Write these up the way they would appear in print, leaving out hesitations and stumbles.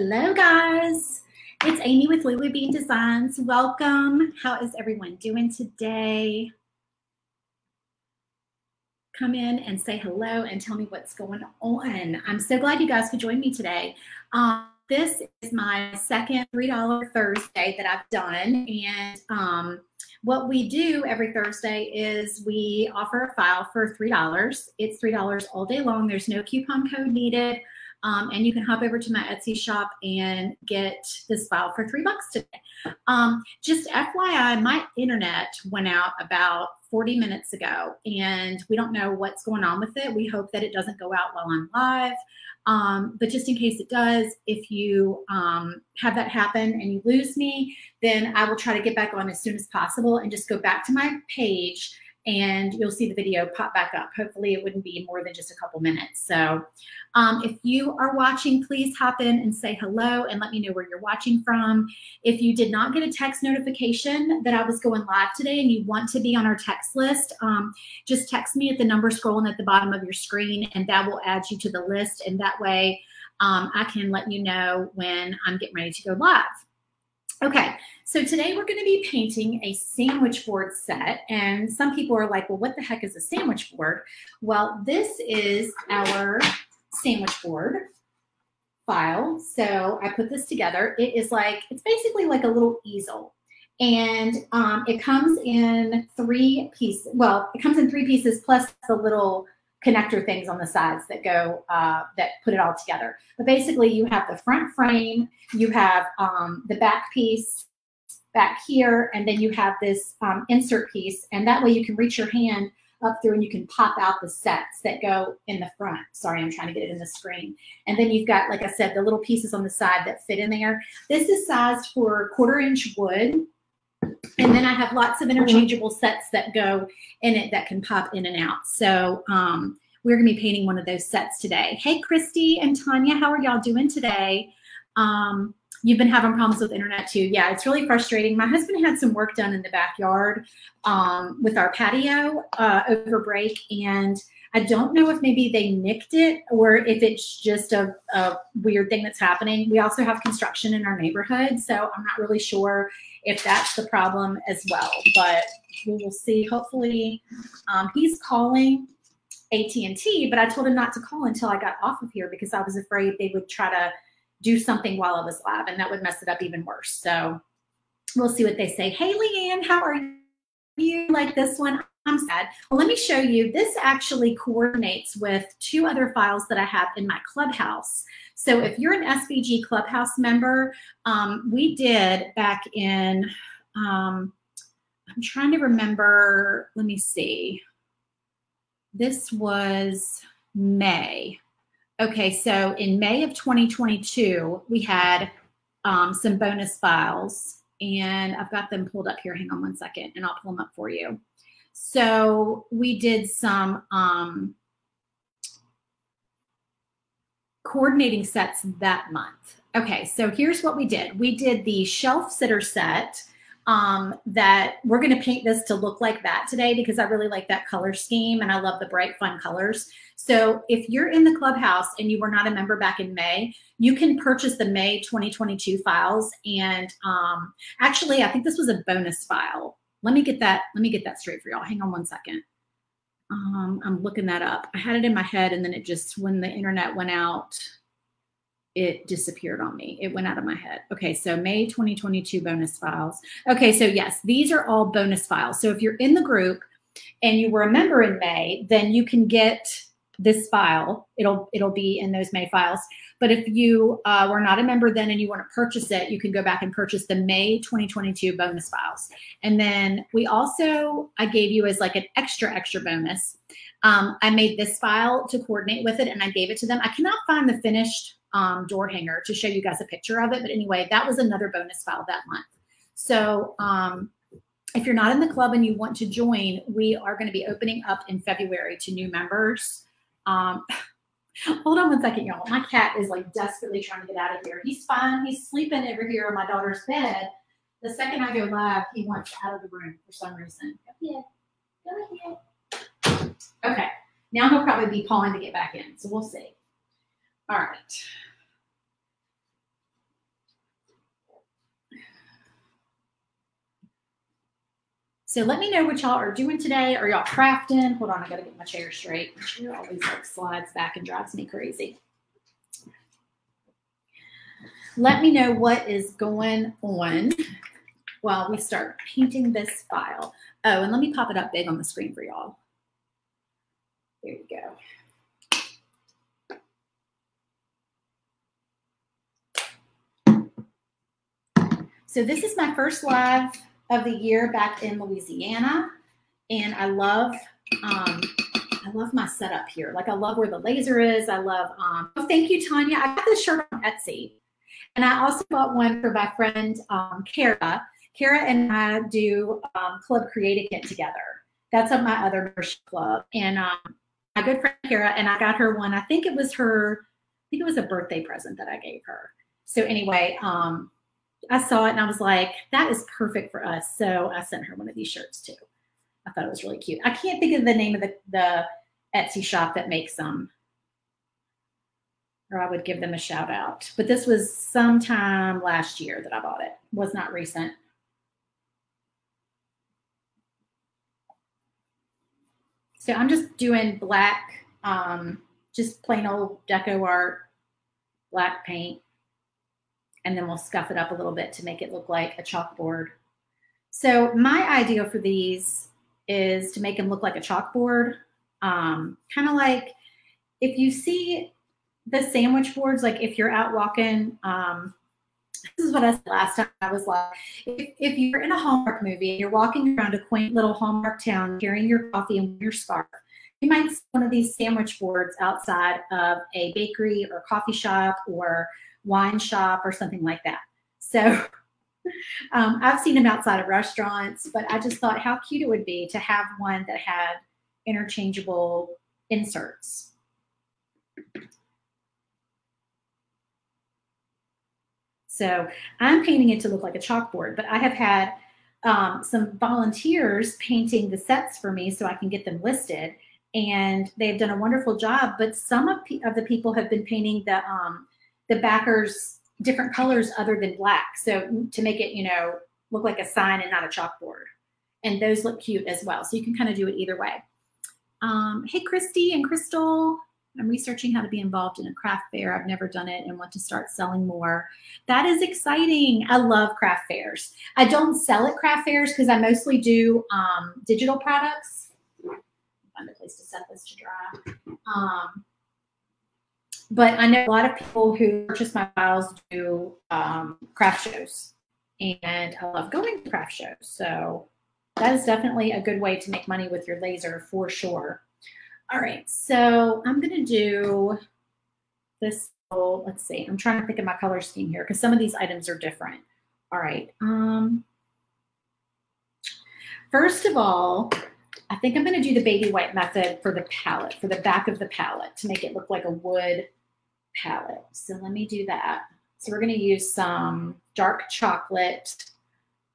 Hello guys, it's Amy with Lulu Bean Designs. Welcome. How is everyone doing today? Come in and say hello and tell me what's going on. I'm so glad you guys could join me today. This is my second $3 Thursday that I've done, and what we do every Thursday is we offer a file for $3. It's $3 all day long. There's no coupon code needed. And you can hop over to my Etsy shop and get this file for $3 today. Just FYI, my internet went out about 40 minutes ago, and we don't know what's going on with it. We hope that it doesn't go out while I'm live. But just in case it does, if you have that happen and you lose me, then I will try to get back on as soon as possible and just go back to my page and you'll see the video pop back up. Hopefully it wouldn't be more than just a couple minutes. So if you are watching, please hop in and say hello and let me know where you're watching from. If you did not get a text notification that I was going live today and you want to be on our text list, just text me at the number scrolling at the bottom of your screen, and that will add you to the list. And that way I can let you know when I'm getting ready to go live. Okay, so today we're going to be painting a sandwich board set, and some people are like, well, what the heck is a sandwich board? Well, this is our sandwich board file. So I put this together. It is like, it's basically like a little easel, and it comes in 3 pieces. Well, it comes in 3 pieces plus the little connector things on the sides that go that put it all together. But basically you have the front frame, you have the back piece back here, and then you have this insert piece, and that way you can reach your hand up through and you can pop out the sets that go in the front. Sorry, I'm trying to get it in the screen. And then you've got, like I said, the little pieces on the side that fit in there. This is sized for 1/4-inch wood. And then I have lots of interchangeable sets that go in it that can pop in and out. So we're going to be painting one of those sets today. Hey, Christy and Tanya, how are y'all doing today? You've been having problems with internet too. Yeah, it's really frustrating. My husband had some work done in the backyard with our patio over break, and I don't know if maybe they nicked it or if it's just a weird thing that's happening. We also have construction in our neighborhood, so I'm not really sure if that's the problem as well, but we will see. Hopefully, he's calling AT&T, but I told him not to call until I got off of here because I was afraid they would try to do something while I was live, and that would mess it up even worse. So we'll see what they say. Hey, Leanne, how are you? Like this one? I'm sad. Well, let me show you. This actually coordinates with 2 other files that I have in my Clubhouse. So if you're an SVG Clubhouse member, we did back in, I'm trying to remember, let me see. This was May. Okay, so in May of 2022, we had some bonus files, and I've got them pulled up here. Hang on one second, and I'll pull them up for you. So we did some coordinating sets that month. Okay, so here's what we did. We did the shelf sitter set that we're going to paint this to look like that today because I really like that color scheme and I love the bright, fun colors. So if you're in the Clubhouse and you were not a member back in May, you can purchase the May 2022 files. And actually, I think this was a bonus file. Let me get that straight for y'all. Hang on one second. I'm looking that up. I had it in my head, and then it just, when the internet went out, it disappeared on me. It went out of my head. Okay, so May 2022 bonus files. Okay, so yes, these are all bonus files. So if you're in the group and you were a member in May, then you can get this file. It'll be in those May files. But if you were not a member then and you want to purchase it, you can go back and purchase the May 2022 bonus files. And then we also, I gave you as like an extra bonus. I made this file to coordinate with it, and I gave it to them. I cannot find the finished door hanger to show you guys a picture of it. But anyway, that was another bonus file that month. So if you're not in the club and you want to join, we are going to be opening up in February to new members. Hold on one second, y'all. My cat is like desperately trying to get out of here. He's fine. He's sleeping over here on my daughter's bed. The second I go live, he wants out of the room for some reason. Go ahead. Okay. Now he'll probably be pawing to get back in, so we'll see. All right. So let me know what y'all are doing today. Are y'all crafting? Hold on, I gotta get my chair straight. My chair always like slides back and drives me crazy. Let me know what is going on while we start painting this file. Oh, and let me pop it up big on the screen for y'all. There you go. So this is my first live of the year back in Louisiana, and I love my setup here. Like I love where the laser is. I love oh, thank you, Tanya. I got this shirt on Etsy, and I also bought one for my friend Kara. Kara and I do Club Create a Kit together. That's of my other membership club, and my good friend Kara, and I got her one. I think it was a birthday present that I gave her. So anyway, I saw it and I was like, that is perfect for us. So I sent her one of these shirts too. I thought it was really cute. I can't think of the name of the Etsy shop that makes them, or I would give them a shout out. But this was sometime last year that I bought it. It was not recent. So I'm just doing black, just plain old deco art, black paint. And then we'll scuff it up a little bit to make it look like a chalkboard. So my idea for these is to make them look like a chalkboard. Kind of like if you see the sandwich boards, like if you're out walking, this is what I said last time. I was like, if you're in a Hallmark movie and you're walking around a quaint little Hallmark town carrying your coffee and your scarf, you might see one of these sandwich boards outside of a bakery or coffee shop or wine shop or something like that. So I've seen them outside of restaurants, but I just thought how cute it would be to have one that had interchangeable inserts. So I'm painting it to look like a chalkboard, but I have had some volunteers painting the sets for me so I can get them listed, and they've done a wonderful job. But some of the people have been painting the backers different colors other than black, so to make it, you know, look like a sign and not a chalkboard. And those look cute as well. So you can kind of do it either way. Hey, Christy and Crystal. I'm researching how to be involved in a craft fair. I've never done it and want to start selling more. That is exciting. I love craft fairs. I don't sell at craft fairs because I mostly do digital products. Find a place to set this to dry. But I know a lot of people who purchase my files do craft shows, and I love going to craft shows. So that is definitely a good way to make money with your laser for sure. All right, so I'm going to do this. Oh, let's see. I'm trying to think of my color scheme here because some of these items are different. All right. First of all, I think I'm going to do the baby white method for the palette, for the back of the palette, to make it look like a wood palette. So let me do that. So we're going to use some dark chocolate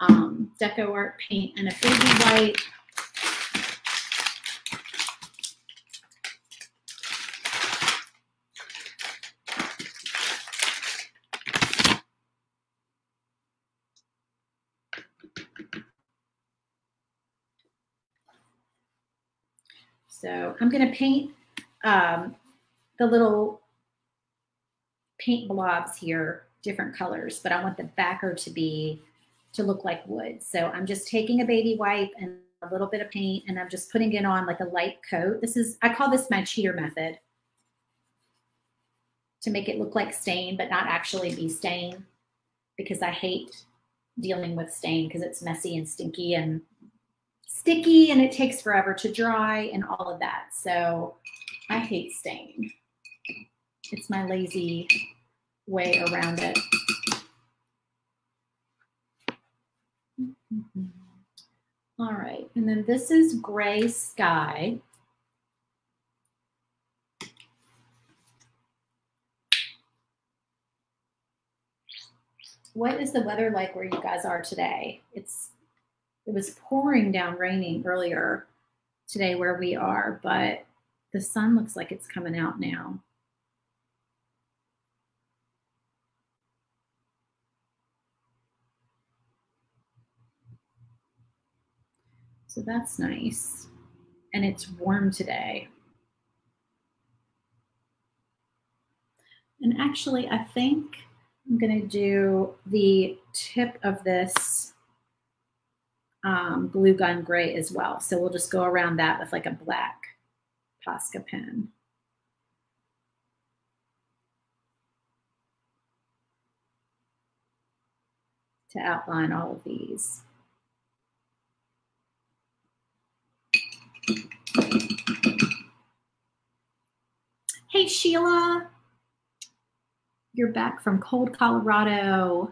deco art paint and a baby white. So I'm going to paint the little paint blobs here, different colors, but I want the backer to look like wood. So I'm just taking a baby wipe and a little bit of paint, and I'm just putting it on like a light coat. I call this my cheater method, to make it look like stain, but not actually be stain, because I hate dealing with stain because it's messy and stinky and sticky, and it takes forever to dry and all of that. So I hate stain. It's my lazy way around it. All right, and then this is Gray Sky. What is the weather like where you guys are today? It was pouring down raining earlier today where we are, but the sun looks like it's coming out now. So that's nice. And it's warm today. And actually, I think I'm going to do the tip of this glue gun gray as well. So we'll just go around that with like a black Posca pen. To outline all of these. Hey, Sheila. You're back from cold Colorado.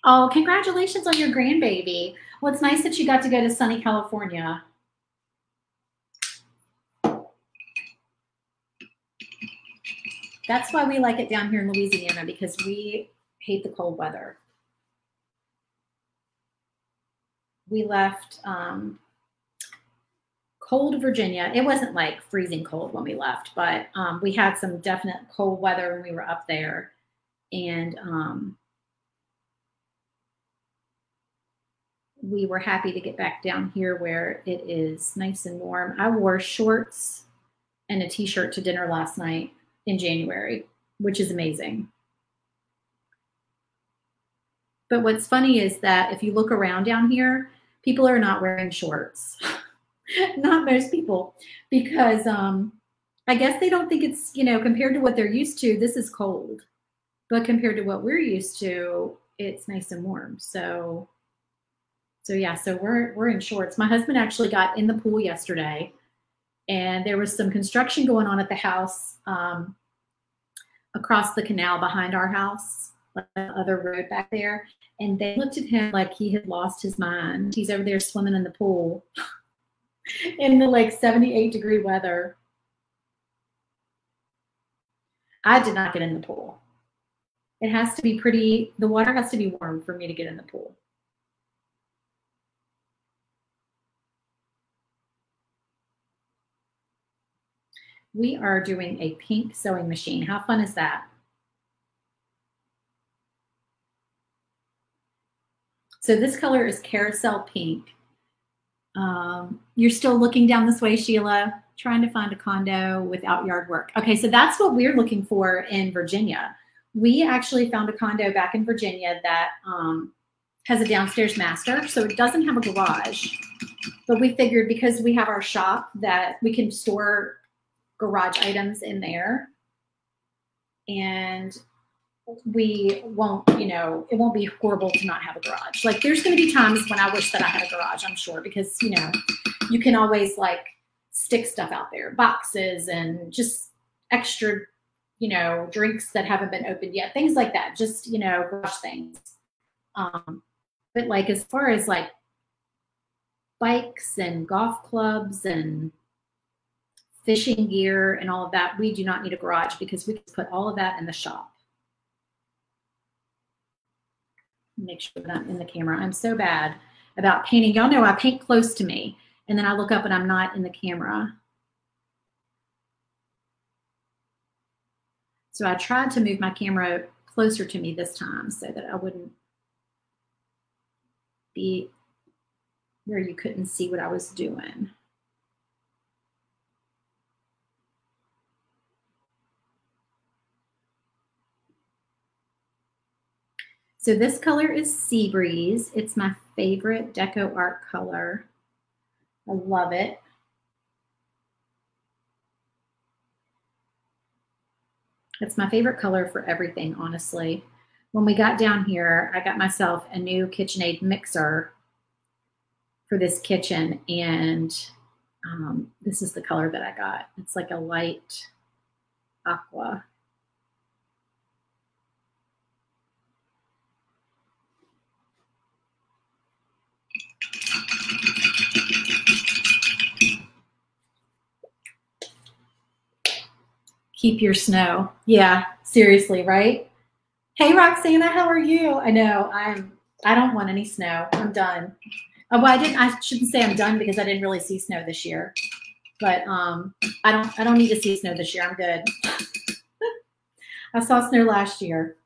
Oh, congratulations on your grandbaby. Well, it's nice that you got to go to sunny California. That's why we like it down here in Louisiana, because we hate the cold weather. We left cold Virginia. It wasn't like freezing cold when we left, but we had some definite cold weather when we were up there. And we were happy to get back down here where it is nice and warm. I wore shorts and a t-shirt to dinner last night in January, which is amazing. But what's funny is that if you look around down here, people are not wearing shorts. Not most people, because I guess they don't think it's, you know, compared to what they're used to, this is cold. But compared to what we're used to, it's nice and warm. So yeah, so we're in shorts. My husband actually got in the pool yesterday, and there was some construction going on at the house across the canal behind our house, like the other road back there. And they looked at him like he had lost his mind. He's over there swimming in the pool in the like 78-degree weather. I did not get in the pool. It has to be pretty, the water has to be warm for me to get in the pool. We are doing a pink sewing machine. How fun is that? So this color is carousel pink. You're still looking down this way, Sheila, trying to find a condo without yard work. Okay, so that's what we're looking for in Virginia. We actually found a condo back in Virginia that has a downstairs master, so it doesn't have a garage. But we figured because we have our shop that we can store garage items in there, and we won't, you know, it won't be horrible to not have a garage. Like there's going to be times when I wish that I had a garage, I'm sure, because, you know, you can always like stick stuff out there, boxes and just extra, you know, drinks that haven't been opened yet, things like that, just, you know, garage things. But like as far as like bikes and golf clubs and fishing gear and all of that, we do not need a garage because we can put all of that in the shop. Make sure that I'm in the camera. I'm so bad about painting. Y'all know I paint close to me, and then I look up and I'm not in the camera. So I tried to move my camera closer to me this time so that I wouldn't be where you couldn't see what I was doing. So this color is Sea Breeze. It's my favorite Deco Art color. I love it. It's my favorite color for everything, honestly. When we got down here, I got myself a new KitchenAid mixer for this kitchen, and this is the color that I got. It's like a light aqua. Keep your snow. Yeah, seriously, right? Hey, Roxana, how are you? I know I don't want any snow. I'm done. Oh, well, I shouldn't say I'm done because I didn't really see snow this year. But I don't need to see snow this year. I'm good. I saw snow last year.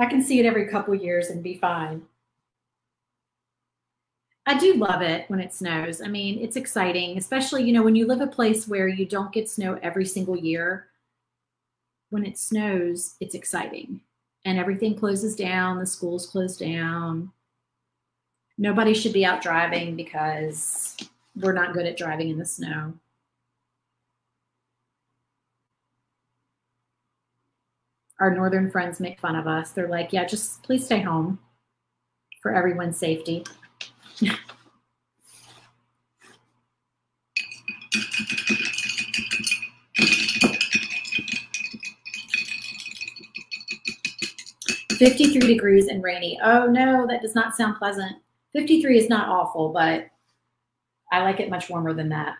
I can see it every couple years and be fine. I do love it when it snows. I mean, it's exciting, especially, you know, when you live a place where you don't get snow every single year. When it snows, it's exciting. And everything closes down, the schools close down. Nobody should be out driving because we're not good at driving in the snow. Our northern friends make fun of us. They're like, yeah, just please stay home for everyone's safety. $53 degrees and rainy. Oh no, that does not sound pleasant. 53 is not awful, but I like it much warmer than that.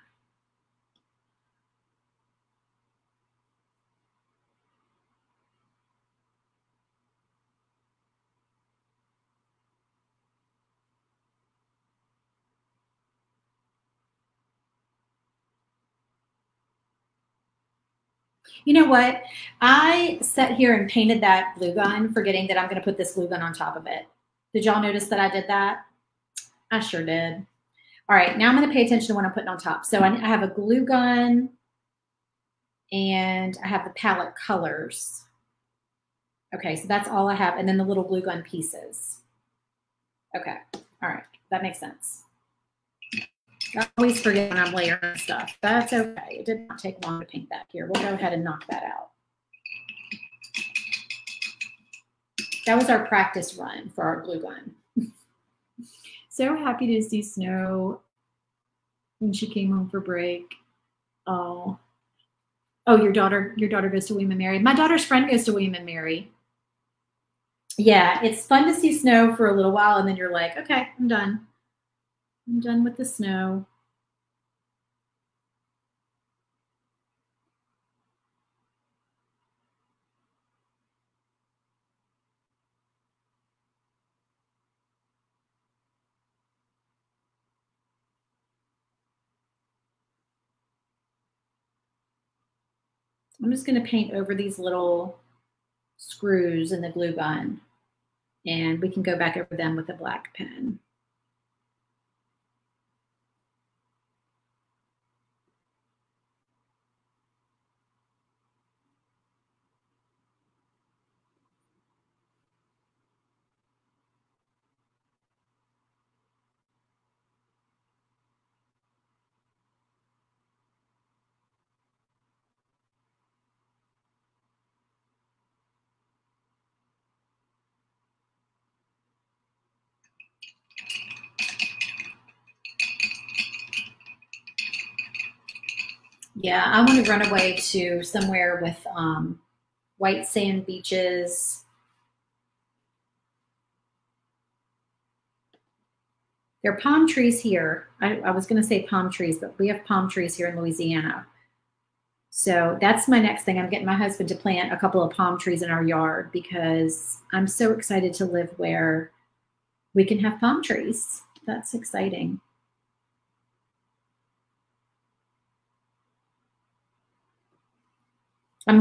You know what? I sat here and painted that glue gun, forgetting that I'm going to put this glue gun on top of it. Did y'all notice that I did that? I sure did. All right, now I'm going to pay attention to what I'm putting on top. So I have a glue gun and I have the palette colors. Okay, so that's all I have. And then the little glue gun pieces. Okay, all right, that makes sense. I always forget when I'm layering stuff. That's okay. It did not take long to paint that here. We'll go ahead and knock that out. That was our practice run for our glue gun. So happy to see Snow when she came home for break. Oh, your daughter goes to William and Mary. My daughter's friend goes to William and Mary. Yeah, it's fun to see snow for a little while, and then you're like, okay, I'm done. I'm done with the snow. I'm just going to paint over these little screws in the glue gun, and we can go back over them with a black pen. Yeah, I want to run away to somewhere with white sand beaches. There are palm trees here. I was going to say palm trees, but we have palm trees here in Louisiana. So that's my next thing. I'm getting my husband to plant a couple of palm trees in our yard because I'm so excited to live where we can have palm trees. That's exciting. I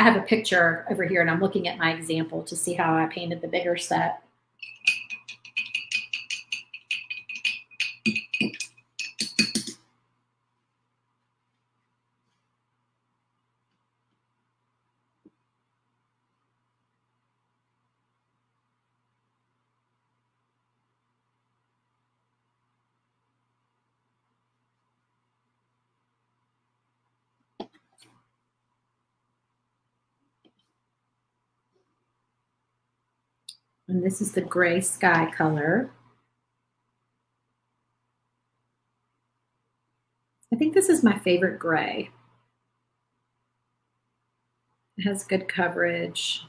have a picture over here and I'm looking at my example to see how I painted the bigger set. And this is the gray sky color. I think this is my favorite gray. It has good coverage.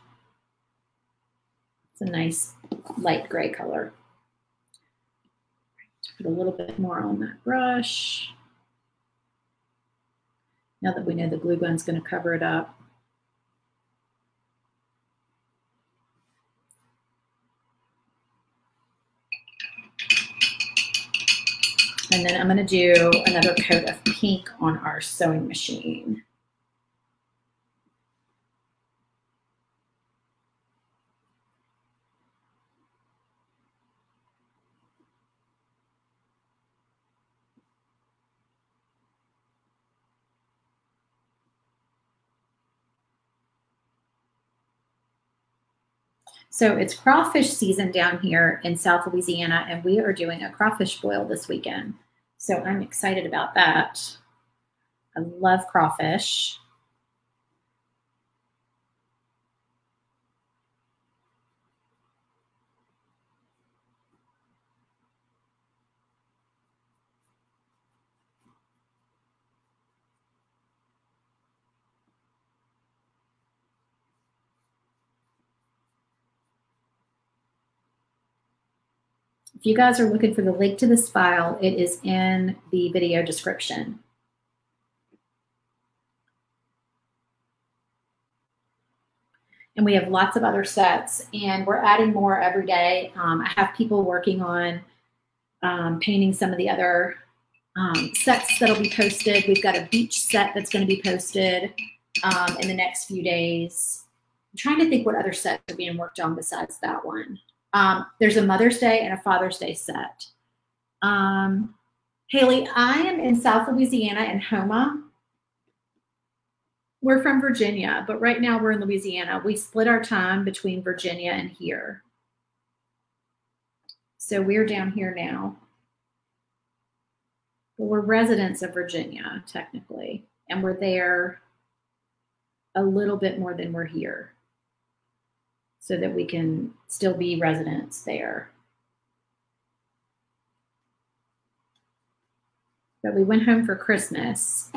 It's a nice light gray color. Put a little bit more on that brush. Now that we know the glue gun's going to cover it up. And then I'm going to do another coat of pink on our sewing machine. So it's crawfish season down here in South Louisiana, and we are doing a crawfish boil this weekend. So I'm excited about that. I love crawfish. If you guys are looking for the link to this file, it is in the video description. And we have lots of other sets, and we're adding more every day. I have people working on painting some of the other sets that'll be posted. We've got a beach set that's going to be posted in the next few days. I'm trying to think what other sets are being worked on besides that one. There's a Mother's Day and a Father's Day set. Haley, I am in South Louisiana in Houma. We're from Virginia, but right now we're in Louisiana. We split our time between Virginia and here. So we're down here now. But we're residents of Virginia, technically, and we're there a little bit more than we're here, so that we can still be residents there. But we went home for Christmas.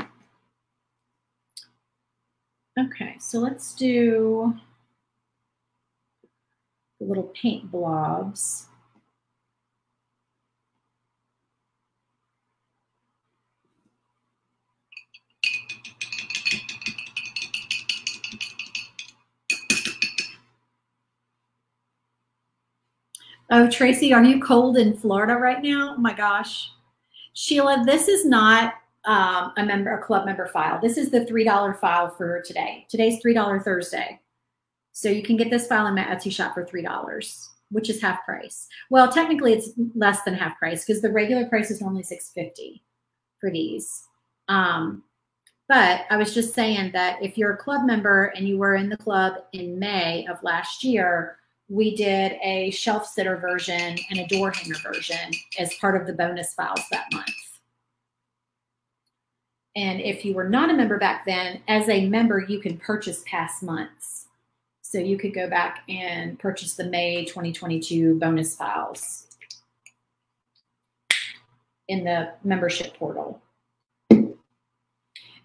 Okay, so let's do the little paint blobs. Oh, Tracy, are you cold in Florida right now? Oh my gosh. Sheila, this is not a club member file. This is the $3 file for today. Today's $3 Thursday. So you can get this file in my Etsy shop for $3, which is half price. Well, technically it's less than half price because the regular price is normally $6.50 for these. But I was just saying that if you're a club member and you were in the club in May of last year, we did a shelf sitter version and a door hanger version as part of the bonus files that month. And if you were not a member back then, as a member, you can purchase past months. So you could go back and purchase the May 2022 bonus files in the membership portal. And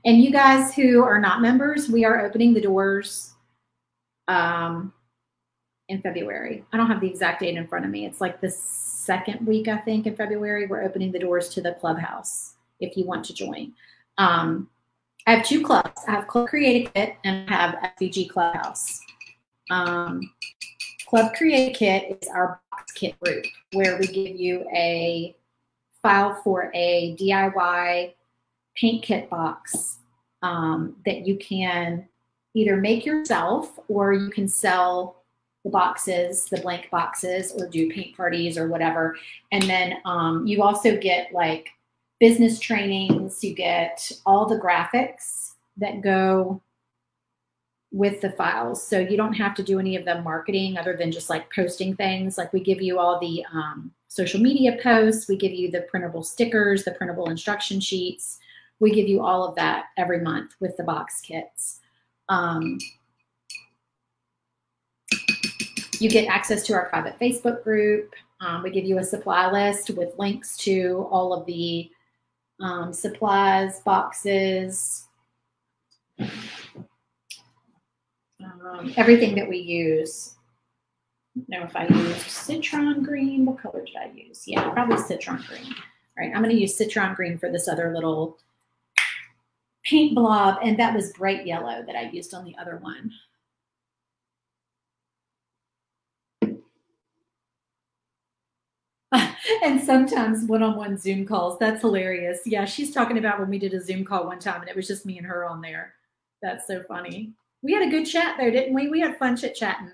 you guys who are not members, we are opening the doors in February. I don't have the exact date in front of me. It's like the second week, I think, in February. We're opening the doors to the clubhouse if you want to join. I have two clubs. I have Club Create a Kit and I have FVG Clubhouse. Club Create a Kit is our box kit group where we give you a file for a DIY paint kit box that you can either make yourself or you can sell the boxes, the blank boxes, or do paint parties or whatever. And then you also get like business trainings, you get all the graphics that go with the files. So you don't have to do any of the marketing other than just like posting things. Like we give you all the social media posts, we give you the printable stickers, the printable instruction sheets. We give you all of that every month with the box kits. You get access to our private Facebook group. We give you a supply list with links to all of the supplies, boxes, everything that we use. I don't know if I use citron green. What color did I use? Yeah, probably citron green. All right, I'm going to use citron green for this other little paint blob, and that was bright yellow that I used on the other one. And sometimes one-on-one Zoom calls. That's hilarious. Yeah, she's talking about when we did a Zoom call one time and it was just me and her on there. That's so funny. We had a good chat though, didn't we? We had fun chit-chatting.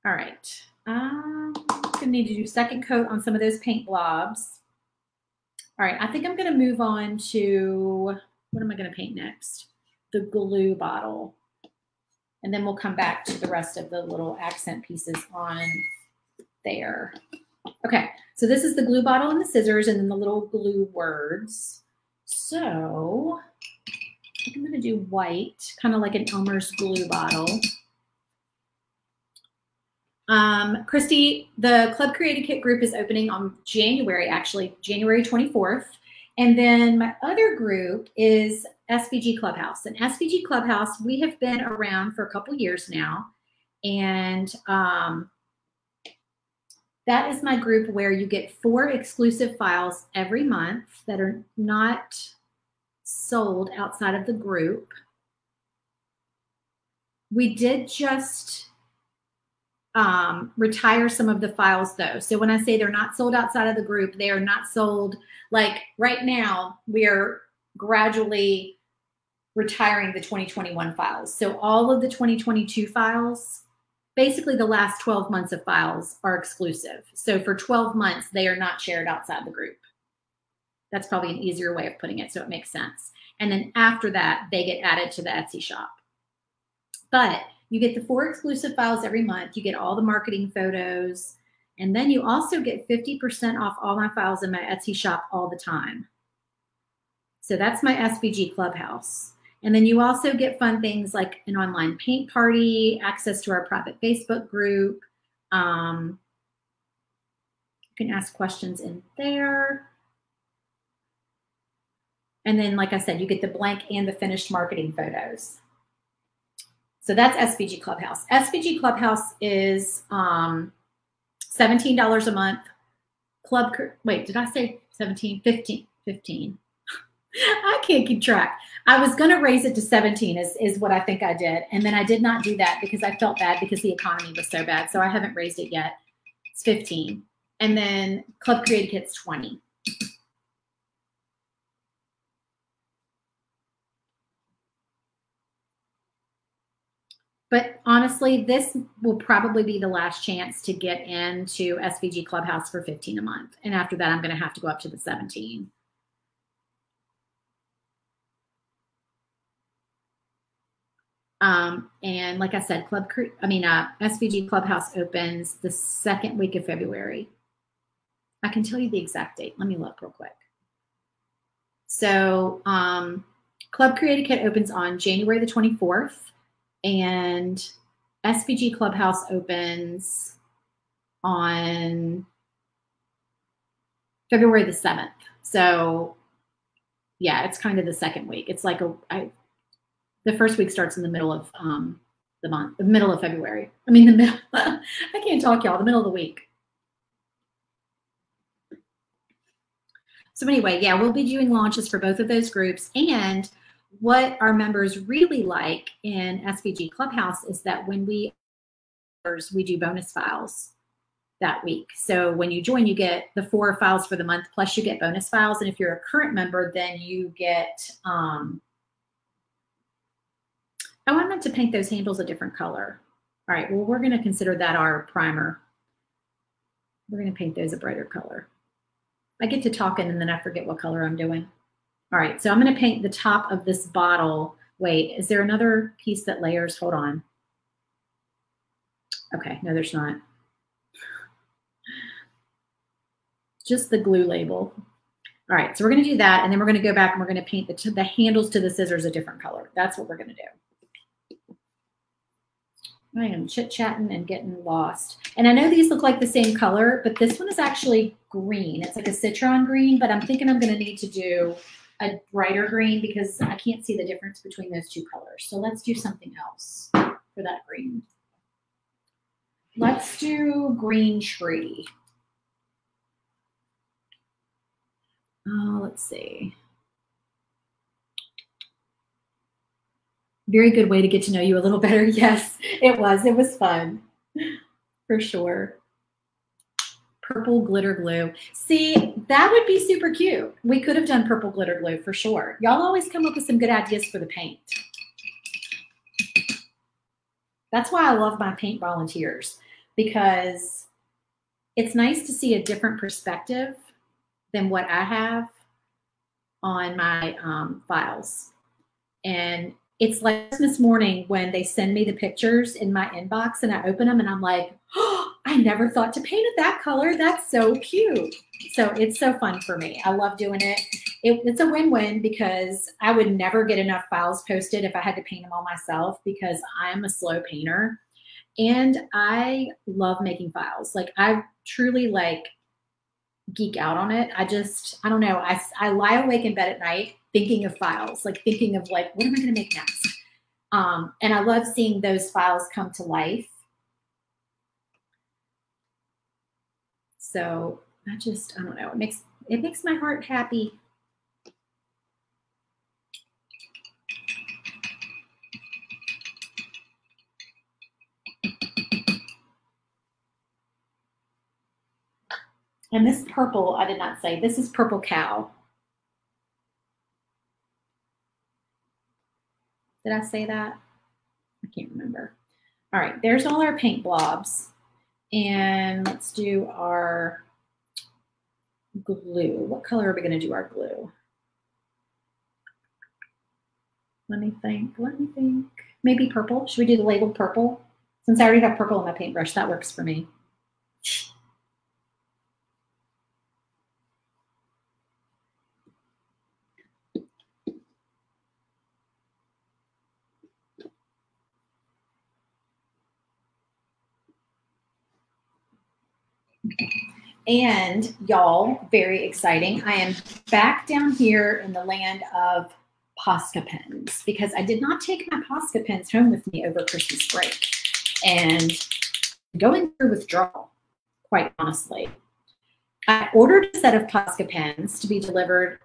All right. I'm going to need to do second coat on some of those paint blobs. All right. I think I'm going to move on to, what am I going to paint next? The glue bottle. And then we'll come back to the rest of the little accent pieces on there. Okay, so this is the glue bottle and the scissors and then the little glue words. So I think I'm going to do white, kind of like an Elmer's glue bottle. Christy, the Club Creative Kit group is opening on January 24th. And then my other group is SVG Clubhouse. And SVG Clubhouse, we have been around for a couple years now. And that is my group where you get 4 exclusive files every month that are not sold outside of the group. We did just retire some of the files though. So when I say they're not sold outside of the group, they are not sold, like right now, we are gradually retiring the 2021 files. So all of the 2022 files, basically the last 12 months of files are exclusive. So for 12 months, they are not shared outside the group. That's probably an easier way of putting it, so it makes sense. And then after that, they get added to the Etsy shop. But you get the 4 exclusive files every month. You get all the marketing photos. And then you also get 50% off all my files in my Etsy shop all the time. So that's my SVG Clubhouse. And then you also get fun things like an online paint party, access to our private Facebook group. You can ask questions in there. And then, like I said, you get the blank and the finished marketing photos. So that's SVG Clubhouse. SVG Clubhouse is $17 a month. Wait, did I say 17? 15. I can't keep track. I was going to raise it to 17 is what I think I did. And then I did not do that because I felt bad because the economy was so bad. So I haven't raised it yet. It's 15. And then Club Creative Kit's 20. But honestly, this will probably be the last chance to get into SVG Clubhouse for 15 a month. And after that, I'm going to have to go up to the 17. And like I said, SVG Clubhouse opens the 2nd week of February. I can tell you the exact date. Let me look real quick. So Club Creative Kit opens on January the 24th. And SVG Clubhouse opens on February the 7th. So yeah, it's kind of the 2nd week. It's like the first week starts in the middle of the month, the middle of February. I mean, the middle, I can't talk, y'all, the middle of the week. So anyway, yeah, we'll be doing launches for both of those groups. And what our members really like in SVG Clubhouse is that when we do bonus files that week. So when you join, you get the 4 files for the month, plus you get bonus files. And if you're a current member, then you get, I meant to paint those handles a different color. All right, well, we're going to consider that our primer. We're going to paint those a brighter color. I get to talking and then I forget what color I'm doing. All right, so I'm going to paint the top of this bottle. Wait, is there another piece that layers? Hold on. Okay, no, there's not. Just the glue label. All right, so we're going to do that, and then we're going to go back and we're going to paint the handles to the scissors a different color. That's what we're going to do. I am chit-chatting and getting lost. And I know these look like the same color, but this one is actually green. It's like a citron green, but I'm thinking I'm going to need to do a brighter green because I can't see the difference between those 2 colors. So let's do something else for that green. Let's do green tree. Oh, let's see. Very good way to get to know you a little better. Yes, it was. It was fun for sure. Purple glitter glue. See, that would be super cute. We could have done purple glitter glue for sure. Y'all always come up with some good ideas for the paint. That's why I love my paint volunteers, because it's nice to see a different perspective than what I have on my files. And it's like Christmas morning when they send me the pictures in my inbox and I open them and I'm like, oh, I never thought to paint it that color. That's so cute. So it's so fun for me. I love doing it. It's a win-win because I would never get enough files posted if I had to paint them all myself because I'm a slow painter and I love making files. Like I truly like geek out on it. I don't know. I lie awake in bed at night thinking of files, like thinking of like, what am I going to make next? And I love seeing those files come to life. So I don't know. It makes my heart happy. And this purple, I did not say, this is Purple Cow. Did I say that? I can't remember. All right, there's all our paint blobs. And let's do our glue. What color are we going to do our glue? Let me think. Maybe purple. Should we do the labeled purple? Since I already have purple on my paintbrush, that works for me. And y'all, very exciting. I am back down here in the land of Posca pens because I did not take my Posca pens home with me over Christmas break and going through withdrawal, quite honestly. I ordered a set of Posca pens to be delivered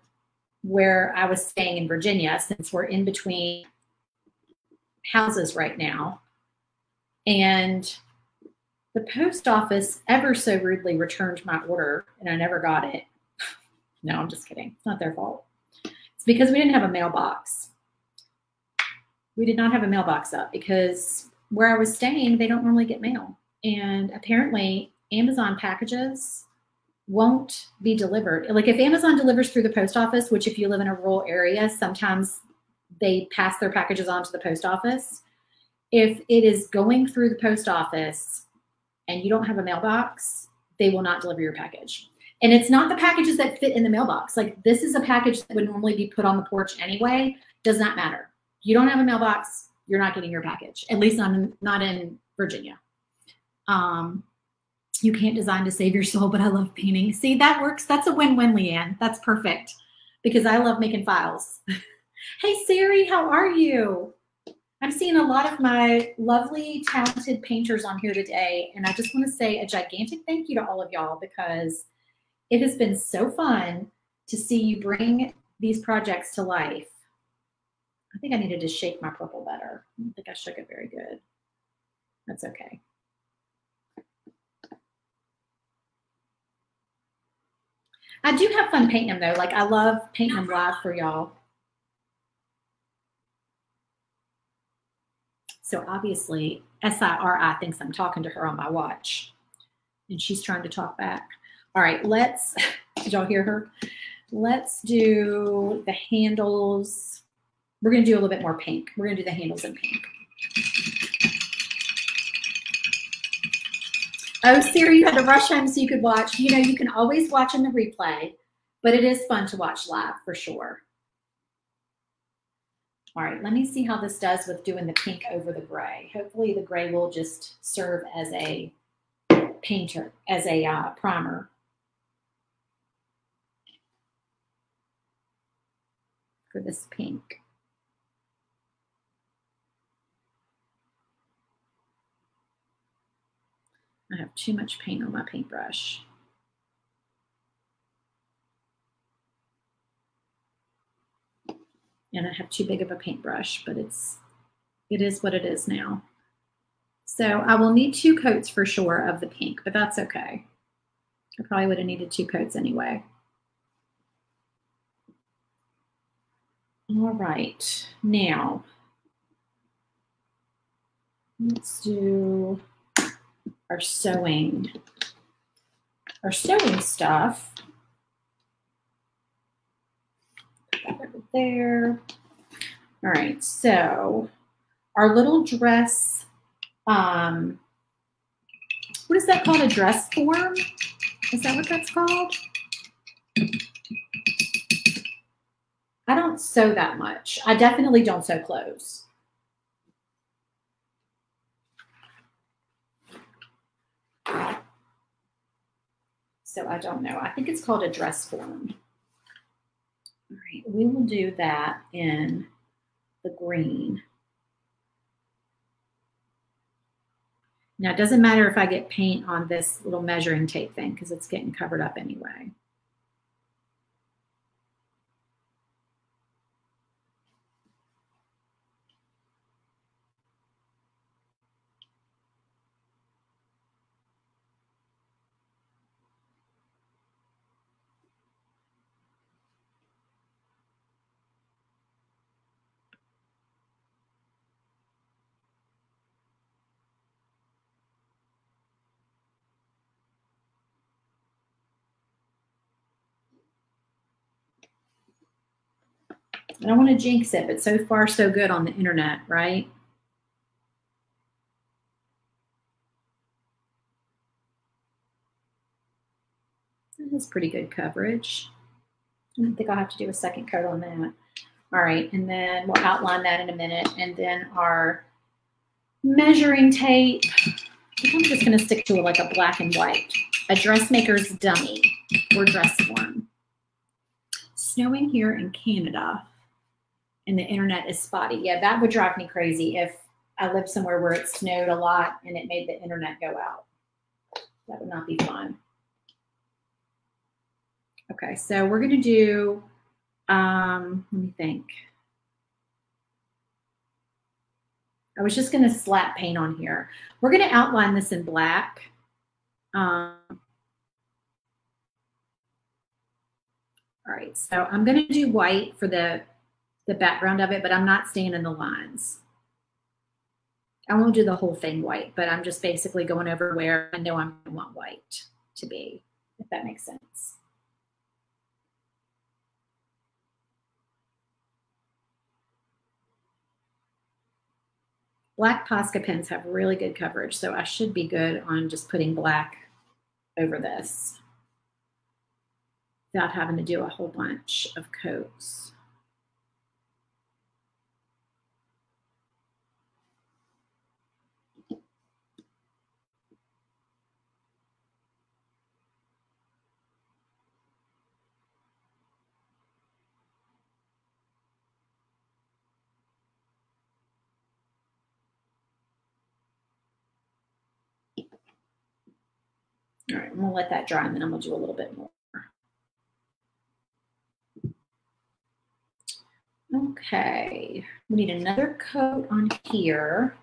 where I was staying in Virginia since we're in between houses right now. And the post office ever so rudely returned my order and I never got it. No, I'm just kidding. It's not their fault. It's because we didn't have a mailbox. We did not have a mailbox up because where I was staying, they don't normally get mail. And apparently Amazon packages won't be delivered. Like if Amazon delivers through the post office, which if you live in a rural area, sometimes they pass their packages on to the post office. If it is going through the post office and you don't have a mailbox, they will not deliver your package. And it's not the packages that fit in the mailbox. Like this is a package that would normally be put on the porch anyway. Does not matter. You don't have a mailbox, you're not getting your package. At least not in Virginia. You can't design to save your soul, but I love painting. See, that works. That's a win-win, Leanne. That's perfect because I love making files. Hey, Siri, how are you? I'm seeing a lot of my lovely, talented painters on here today, and I just want to say a gigantic thank you to all of y'all because it has been so fun to see you bring these projects to life. I think I needed to shake my purple better. I don't think I shook it very good. That's okay. I do have fun painting them though. Like I love painting them live for y'all. So obviously SIRI thinks I'm talking to her on my watch and she's trying to talk back. All right, did y'all hear her? Let's do the handles. We're gonna do a little bit more pink. We're gonna do the handles in pink. Oh, Siri, you had to rush home so you could watch. You know, you can always watch in the replay, but it is fun to watch live for sure. All right, let me see how this does with doing the pink over the gray. Hopefully the gray will just serve as a painter, as a primer. For this pink. I have too much paint on my paintbrush. And I have too big of a paintbrush, but it is what it is now. So I will need 2 coats for sure of the pink, but that's okay. I probably would have needed 2 coats anyway. All right, now let's do our sewing stuff. Put that over there. All right, so our little dress, what is that called? A dress form? Is that what that's called? I don't sew that much. I definitely don't sew clothes. So I don't know. I think it's called a dress form. All right, we will do that in the green. Now, it doesn't matter if I get paint on this little measuring tape thing because it's getting covered up anyway. I don't want to jinx it, but so far so good on the internet, right? That has pretty good coverage. I don't think I'll have to do a second coat on that. All right, and then we'll outline that in a minute. And then our measuring tape, I think I'm just going to stick to like a black and white, a dressmaker's dummy or dress form. Snowing here in Canada and the internet is spotty. Yeah, that would drive me crazy if I lived somewhere where it snowed a lot and it made the internet go out. That would not be fun. Okay, so we're going to do, let me think. I was just going to slap paint on here. We're going to outline this in black. All right, so I'm going to do white for the background of it, but I'm not staying in the lines. I won't do the whole thing white, but I'm just basically going over where I know I want white to be, if that makes sense. Black Posca pens have really good coverage, so I should be good on just putting black over this without having to do a whole bunch of coats. All right, I'm gonna let that dry and then I'm gonna do a little bit more. Okay, we need another coat on here.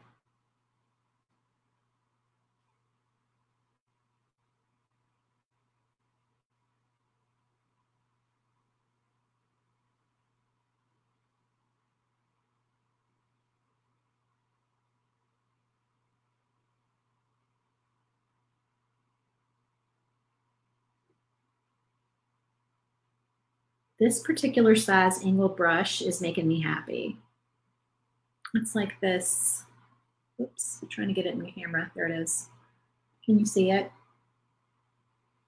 This particular size angled brush is making me happy. It's like this, oops, I'm trying to get it in the camera. There it is. Can you see it?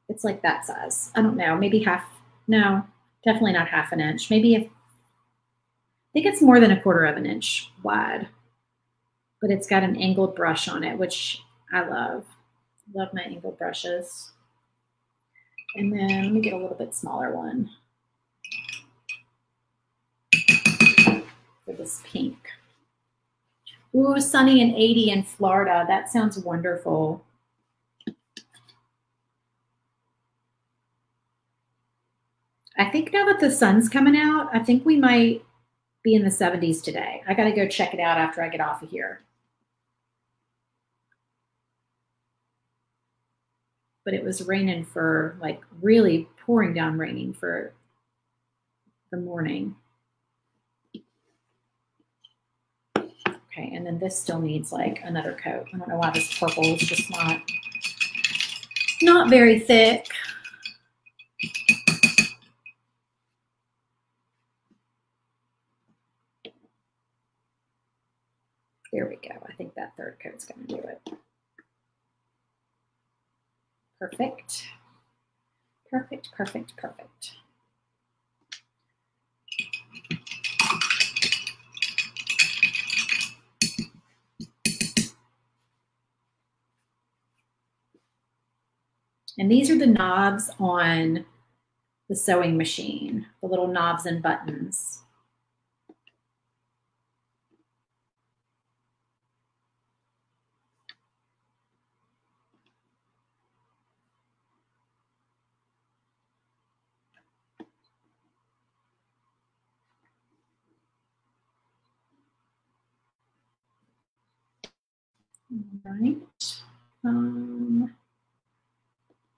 It's like that size. I don't know, maybe half, no, definitely not half an inch. Maybe, I think it's more than 1/4 of an inch wide, but it's got an angled brush on it, which I love. Love my angled brushes. And then let me get a little bit smaller one for this pink. Ooh, sunny and 80 in Florida. That sounds wonderful. I think now that the sun's coming out, I think we might be in the 70s today. I got to go check it out after I get off of here. But it was raining for, like, really pouring down raining for the morning. Okay, and then this still needs like another coat. I don't know why this purple is just not very thick. coat's going to do it. Perfect. Perfect, perfect, perfect. And these are the knobs on the sewing machine, the little knobs and buttons. All right. I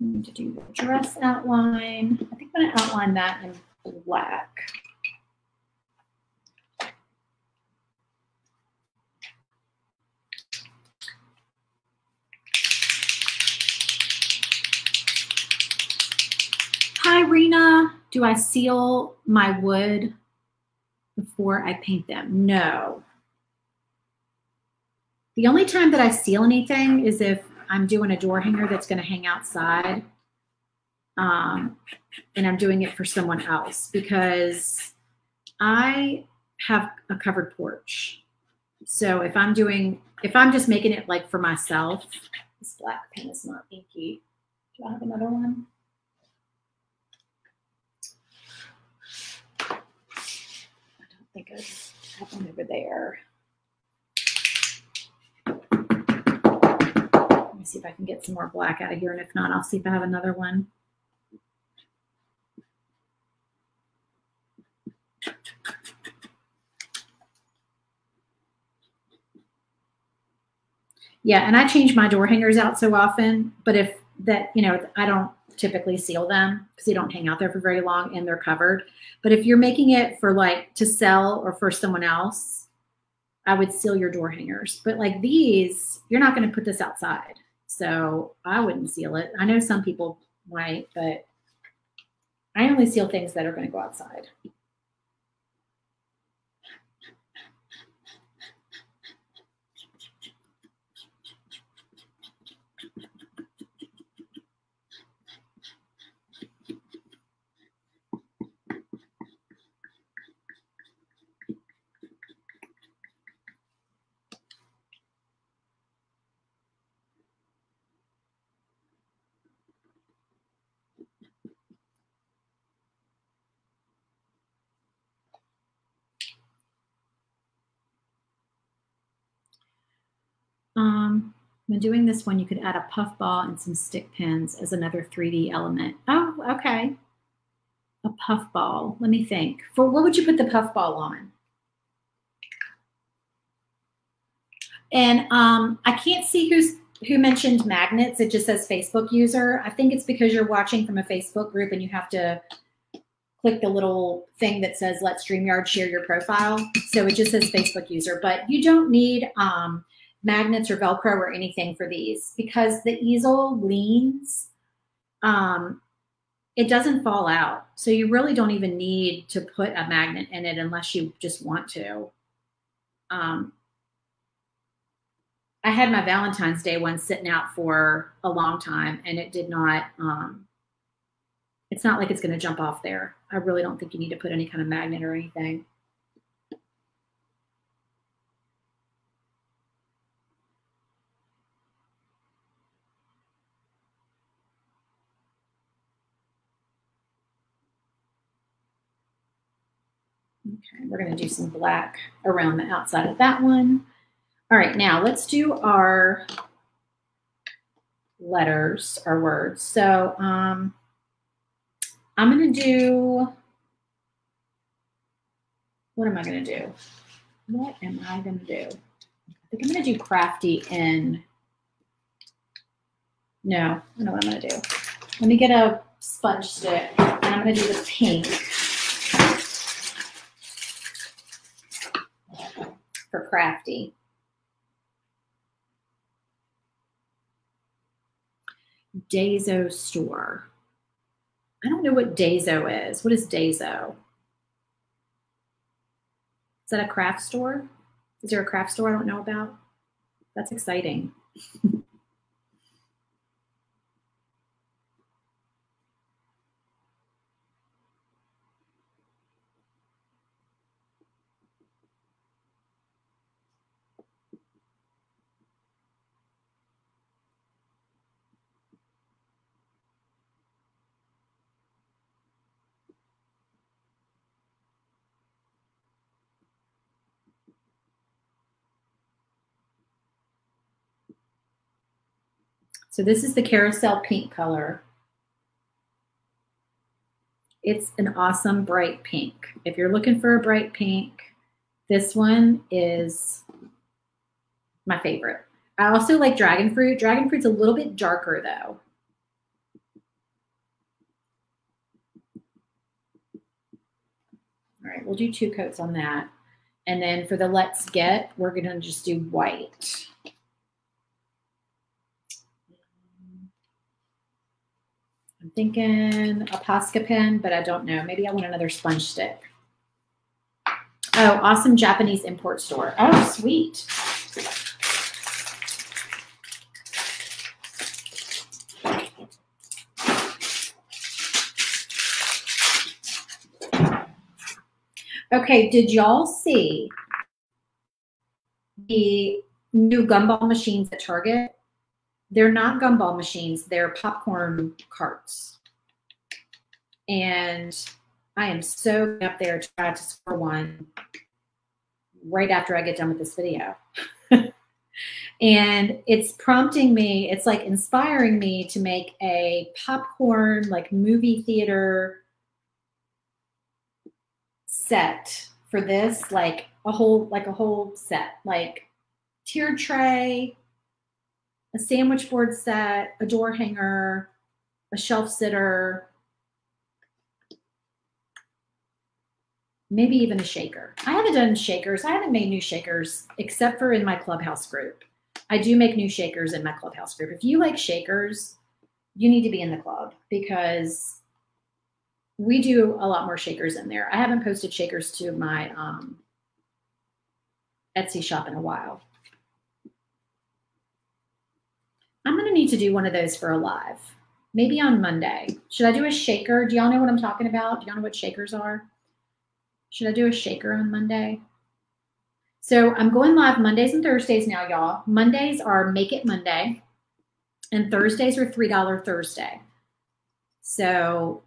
need to do the dress outline. I think I'm going to outline that in black. Hi, Rena. Do I seal my wood before I paint them? No. The only time that I seal anything is if I'm doing a door hanger that's going to hang outside, and I'm doing it for someone else, because I have a covered porch. So if I'm just making it like for myself, this black pen is not inky. Do I have another one? I don't think I have one over there. Let me see if I can get some more black out of here, and if not, I'll see if I have another one. Yeah, and I change my door hangers out so often, but if that, I don't typically seal them because they don't hang out there for very long and they're covered. But if you're making it for like to sell or for someone else, I would seal your door hangers. But like these, you're not going to put this outside. So I wouldn't seal it. I know some people might, but I only seal things that are going to go outside. When doing this one, you could add a puff ball and some stick pins as another 3D element. Oh, okay. A puff ball. Let me think. For what would you put the puff ball on? And I can't see who mentioned magnets. It just says Facebook user. I think it's because you're watching from a Facebook group and you have to click the little thing that says let StreamYard share your profile. So it just says Facebook user, but you don't need magnets or Velcro or anything for these because the easel leans, it doesn't fall out. So you really don't even need to put a magnet in it unless you just want to. I had my Valentine's Day one sitting out for a long time and it did not, it's not like it's going to jump off there. I really don't think you need to put any kind of magnet or anything. Okay, we're going to do some black around the outside of that one. All right, now let's do our letters, our words. So I'm going to do, what am I going to do? What am I going to do? I think I'm going to do Crafty in, no, I know what I'm going to do. Let me get a sponge stick and I'm going to do the pink for Crafty. Dazo store. I don't know what Dazo is. What is Dazo? Is that a craft store? Is there a craft store I don't know about? That's exciting. So this is the carousel pink color. It's an awesome bright pink. If you're looking for a bright pink, this one is my favorite. I also like dragon fruit. Dragon fruit's a little bit darker though. All right, we'll do 2 coats on that. And then for the Let's Get, we're gonna just do white. I'm thinking a Posca pen, but I don't know. Maybe I want another sponge stick. Oh, awesome Japanese import store. Oh, sweet. Okay, did y'all see the new gumball machines at Target? They're not gumball machines, they're popcorn carts. And I am so up there to try to score one right after I get done with this video. And it's prompting me, it's like inspiring me to make a popcorn, like movie theater set for this, like a whole set, like tiered tray, a sandwich board set, a door hanger, a shelf sitter, maybe even a shaker. I haven't done shakers. I haven't made new shakers except for in my Clubhouse group. I do make new shakers in my Clubhouse group. If you like shakers, you need to be in the club because we do a lot more shakers in there. I haven't posted shakers to my Etsy shop in a while. I'm going to need to do one of those for a live, maybe on Monday. Should I do a shaker? Do y'all know what I'm talking about? Do y'all know what shakers are? Should I do a shaker on Monday? So I'm going live Mondays and Thursdays now, y'all. Mondays are Make It Monday, and Thursdays are $3 Thursday. So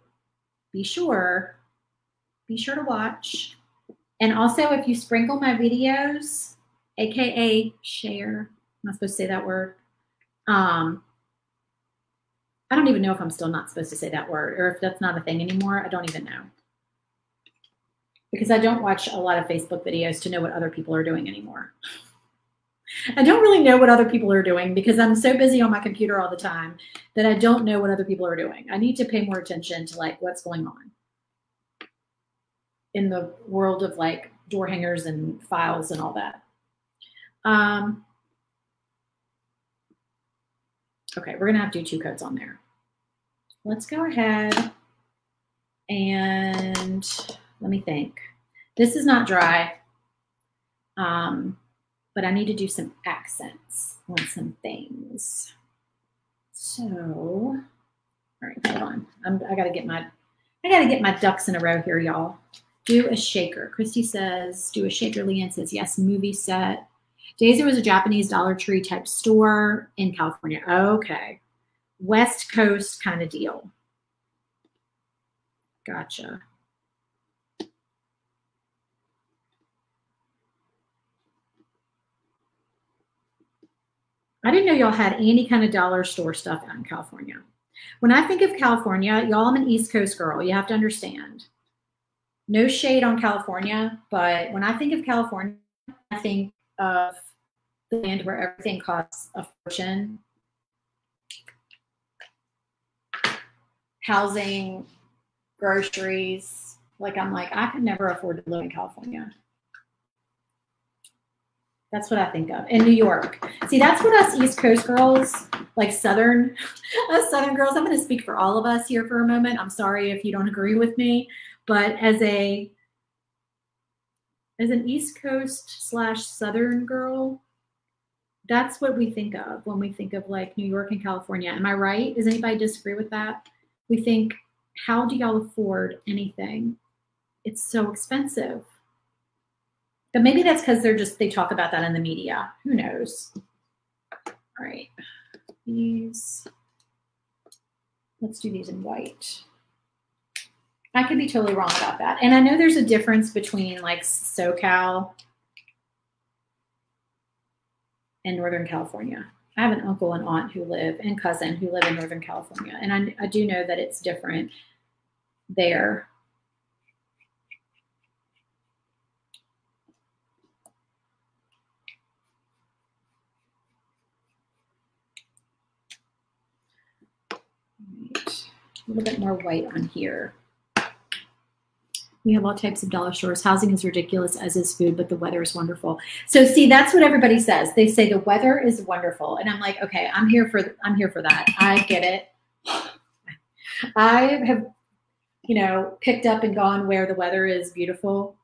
be sure to watch. And also, if you sprinkle my videos, AKA share, I'm not supposed to say that word. I don't even know if I'm still not supposed to say that word or if that's not a thing anymore. I don't even know. Because I don't watch a lot of Facebook videos to know what other people are doing anymore. I don't really know what other people are doing because I'm so busy on my computer all the time that I don't know what other people are doing. I need to pay more attention to like what's going on in the world of like door hangers and files and all that. Okay, we're gonna have to do 2 coats on there. Let's go ahead and let me think. This is not dry, but I need to do some accents on some things. So, all right, hold on. I gotta get my ducks in a row here, y'all. Do a shaker. Christy says, do a shaker. Leanne says, yes, movie set. Daisy was a Japanese Dollar Tree type store in California. Okay. West Coast kind of deal. Gotcha. I didn't know y'all had any kind of dollar store stuff out in California. When I think of California, y'all, I'm an East Coast girl. You have to understand. No shade on California, but when I think of California, I think of the land where everything costs a fortune. Housing, groceries. Like, I'm like, I could never afford to live in California. That's what I think of. In New York. See, that's what us East Coast girls, like us Southern girls, I'm going to speak for all of us here for a moment. I'm sorry if you don't agree with me, but as an East Coast / Southern girl, That's what we think of when we think of like New York and California. Am I right? Does anybody disagree with that? We think, how do y'all afford anything? It's so expensive. But maybe that's because they talk about that in the media. Who knows? All right. These, let's do these in white. I could be totally wrong about that. And I know there's a difference between like SoCal and Northern California. I have an uncle and aunt who live, and cousin who live in Northern California. And I do know that it's different there. Right. A little bit more white on here. We have all types of dollar stores. Housing is ridiculous, as is food, but the weather is wonderful. So see, that's what everybody says. They say the weather is wonderful. And I'm like, okay, I'm here for that. I get it. I have, picked up and gone where the weather is beautiful.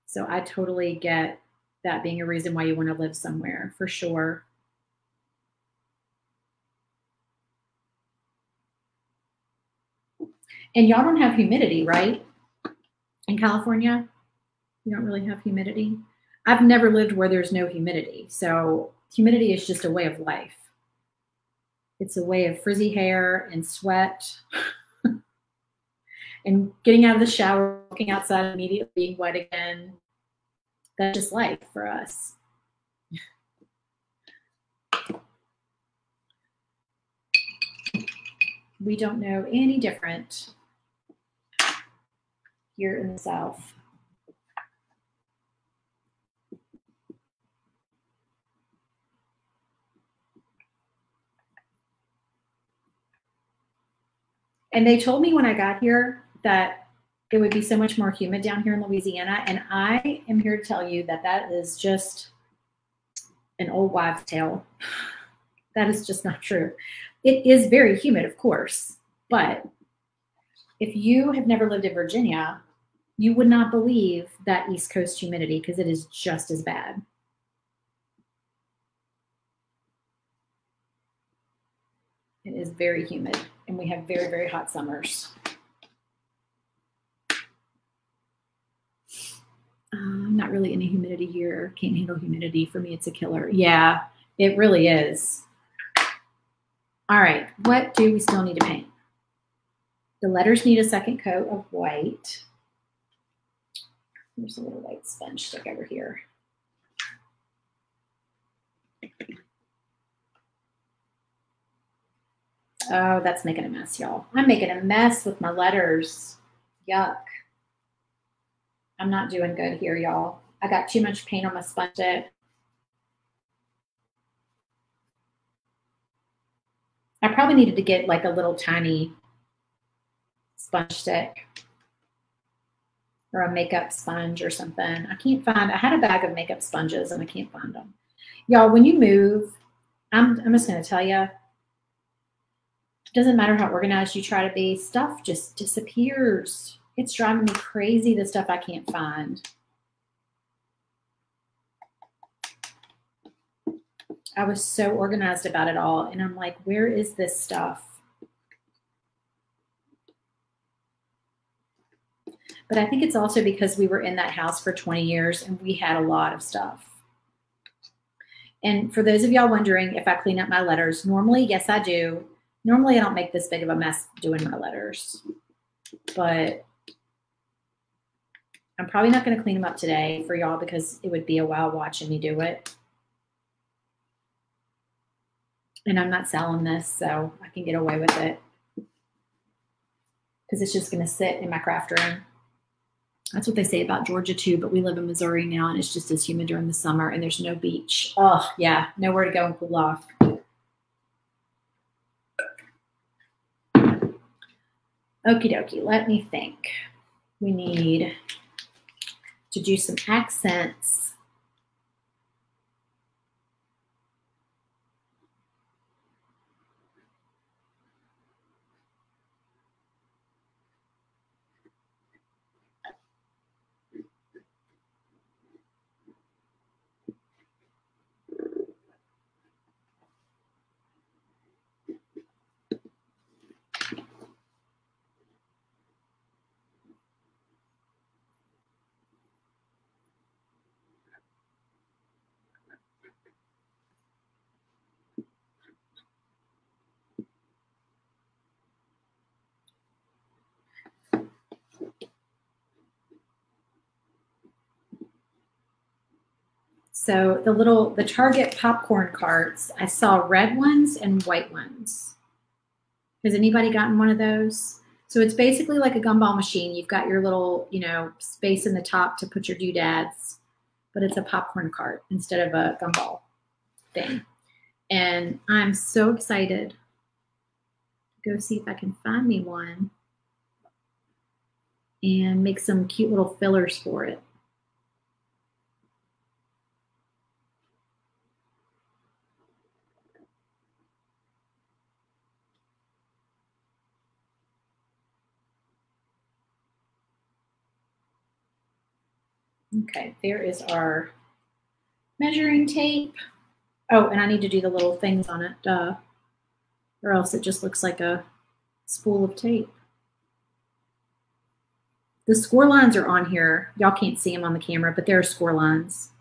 So I totally get that being a reason why you want to live somewhere, for sure. And y'all don't have humidity, right? In California, you don't really have humidity. I've never lived where there's no humidity. So humidity is just a way of life. It's a way of frizzy hair and sweat and getting out of the shower, looking outside, immediately being wet again. That's just life for us. We don't know any different here in the South. And they told me when I got here that it would be so much more humid down here in Louisiana. And I am here to tell you that that is just an old wives' tale. That is just not true. It is very humid, of course, but if you have never lived in Virginia, you would not believe that East Coast humidity, because it is just as bad. It is very humid, and we have very, very hot summers. Not really any humidity here. Can't handle humidity. For me, it's a killer. Yeah, it really is. All right, what do we still need to paint? The letters need a second coat of white. There's a little white sponge stick over here. Oh, that's making a mess, y'all. I'm making a mess with my letters. Yuck. I'm not doing good here, y'all. I got too much paint on my sponge stick. I probably needed to get like a little tiny sponge stick or a makeup sponge or something. I can't find, I had a bag of makeup sponges and I can't find them. Y'all, when you move, I'm just going to tell you, it doesn't matter how organized you try to be, stuff just disappears. It's driving me crazy, the stuff I can't find. I was so organized about it all, and I'm like, where is this stuff? But I think it's also because we were in that house for 20 years and we had a lot of stuff. And for those of y'all wondering if I clean up my letters, normally, yes, I do. Normally, I don't make this big of a mess doing my letters, but I'm probably not going to clean them up today for y'all because it would be a while watching me do it. And I'm not selling this, so I can get away with it because it's just going to sit in my craft room. That's what they say about Georgia too, but we live in Missouri now and it's just as humid during the summer and there's no beach. Oh yeah, nowhere to go and cool off. Okie dokie, let me think. We need to do some accents. So the Target popcorn carts, I saw red ones and white ones. Has anybody gotten one of those? So it's basically like a gumball machine. You've got your little, you know, space in the top to put your doodads, but it's a popcorn cart instead of a gumball thing. And I'm so excited to go see if I can find me one and make some cute little fillers for it. Okay, there is our measuring tape. Oh, and I need to do the little things on it, duh. Or else it just looks like a spool of tape. The score lines are on here. Y'all can't see them on the camera, but there are score lines.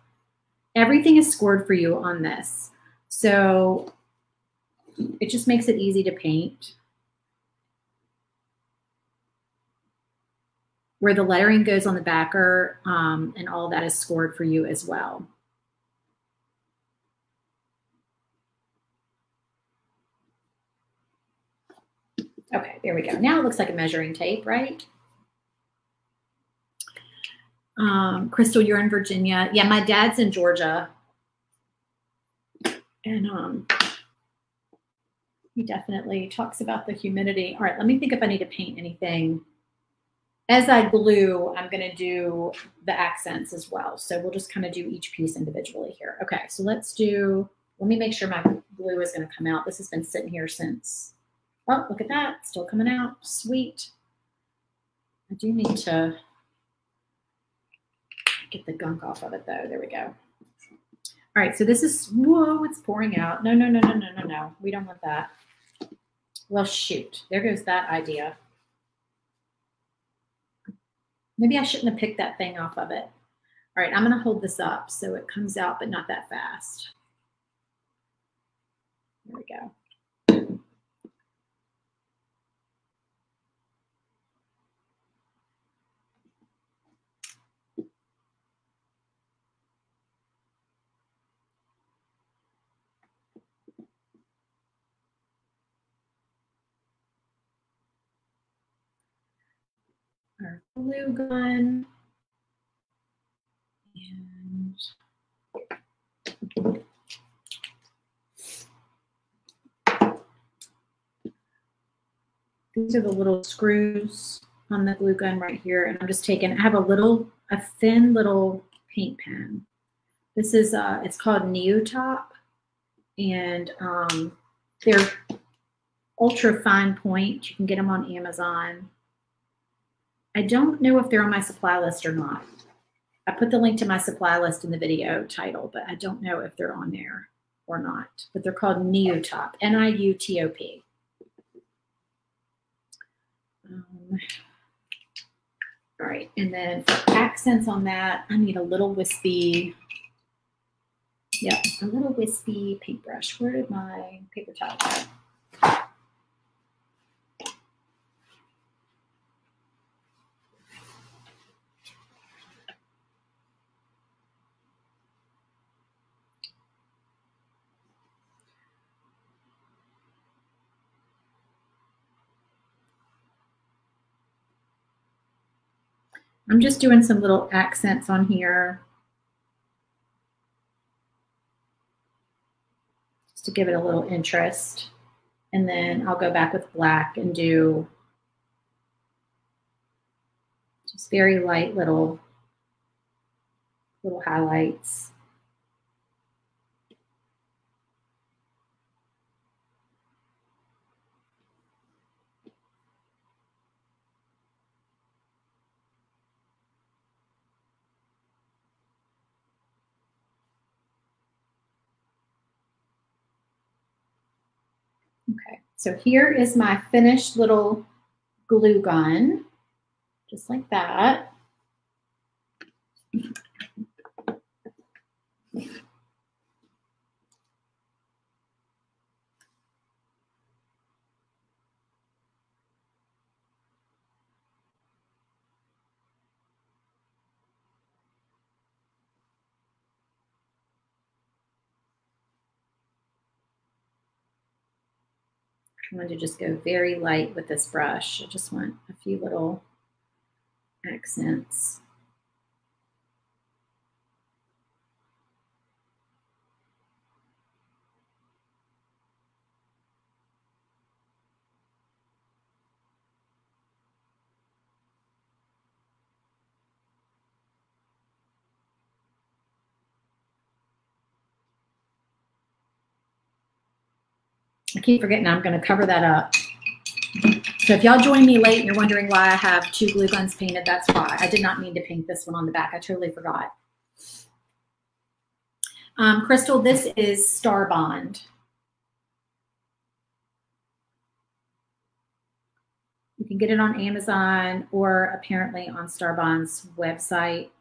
Everything is scored for you on this. So it just makes it easy to paint. Where the lettering goes on the backer, and all that is scored for you as well. Okay, there we go. Now it looks like a measuring tape, right? Crystal, you're in Virginia. Yeah, my dad's in Georgia. And he definitely talks about the humidity. All right, let me think if I need to paint anything. As I glue, I'm going to do the accents as well. So we'll just kind of do each piece individually here. Okay, so let me make sure my glue is going to come out. This has been sitting here since, oh, look at that. Still coming out. Sweet. I do need to get the gunk off of it though. There we go. All right, so this is, whoa, it's pouring out. No. We don't want that. Well, shoot, there goes that idea. Maybe I shouldn't have picked that thing off of it. All right, I'm gonna hold this up so it comes out, but not that fast. There we go. Our glue gun. And these are the little screws on the glue gun right here. And I'm just taking, I have a thin little paint pen. This is, it's called Neotop. And they're ultra fine point. You can get them on Amazon. I don't know if they're on my supply list or not. I put the link to my supply list in the video title, but I don't know if they're on there or not. But they're called Neotop, N-I-U-T-O-P. All right, and then for accents on that, I need a little wispy, a little wispy paintbrush. Where did my paper towel go? I'm just doing some little accents on here just to give it a little interest. And then I'll go back with black and do just very light little highlights. Okay, so here is my finished little glue gun, just like that. I'm going to just go very light with this brush. I just want a few little accents. I keep forgetting I'm going to cover that up. So if y'all join me late and you're wondering why I have 2 glue guns painted, that's why. I did not mean to paint this one on the back. I totally forgot. Crystal, this is Star Bond. You can get it on Amazon or apparently on Star Bond's website.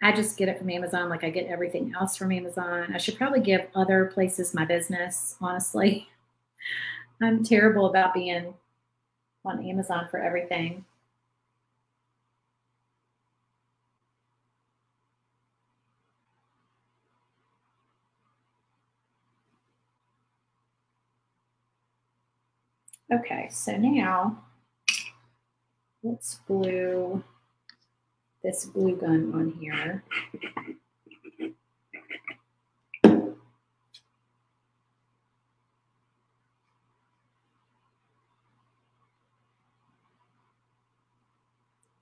I just get it from Amazon like I get everything else from Amazon. I should probably give other places my business, honestly. I'm terrible about being on Amazon for everything. Okay, so now let's glue this glue gun on here.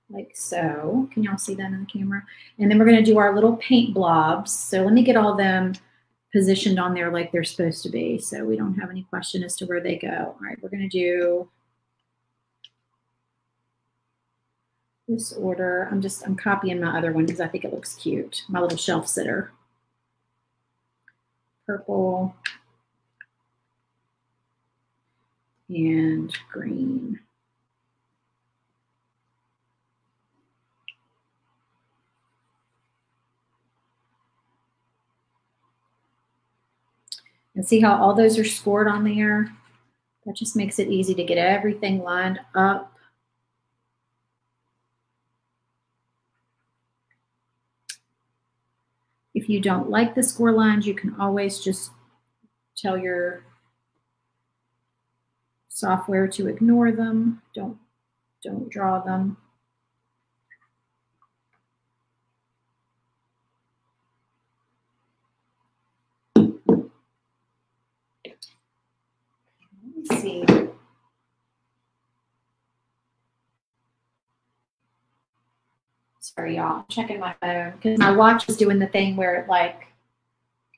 Like so. Can y'all see that in the camera? And then we're going to do our little paint blobs. So let me get all them positioned on there like they're supposed to be so we don't have any question as to where they go. All right, we're going to do this order. I'm copying my other one because I think it looks cute. My little shelf sitter. Purple and green. And see how all those are scored on there? That just makes it easy to get everything lined up. If you don't like the score lines, you can always just tell your software to ignore them. Don't draw them. Let me see. Sorry, y'all. I'm checking my phone because my watch is doing the thing where it, like,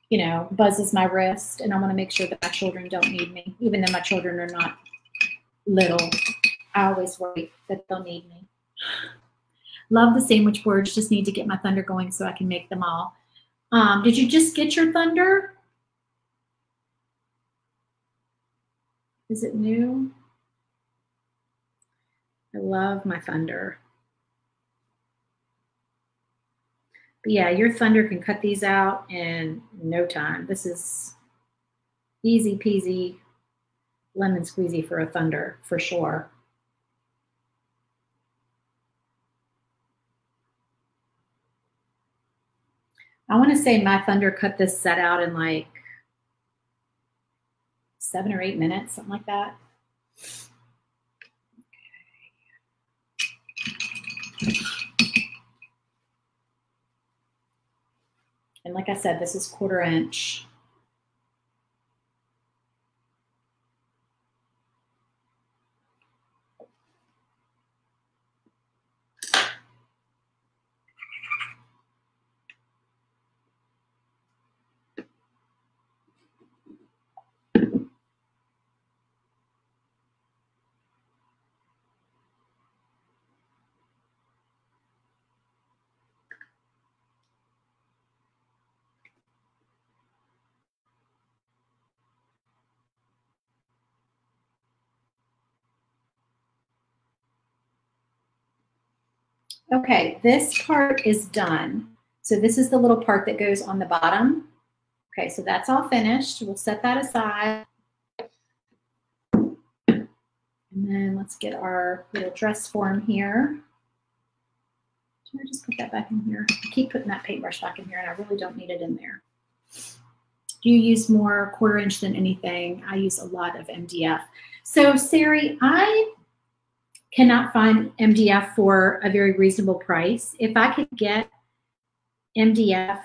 you know, buzzes my wrist, and I want to make sure that my children don't need me, even though my children are not little. I always worry that they'll need me. Love the sandwich boards. Just need to get my thunder going so I can make them all. Did you just get your thunder? Is it new? I love my thunder. But yeah, your thunder can cut these out in no time. This is easy peasy, lemon squeezy for a thunder, for sure. I want to say my thunder cut this set out in like 7 or 8 minutes, something like that. And like I said, this is 1/4 inch. Okay, this part is done. So this is the little part that goes on the bottom. Okay, so that's all finished. We'll set that aside. And then let's get our little dress form here. Can I just put that back in here? I keep putting that paintbrush back in here and I really don't need it in there. Do you use more 1/4 inch than anything? I use a lot of MDF. So Sari, I cannot find MDF for a very reasonable price. If I could get MDF,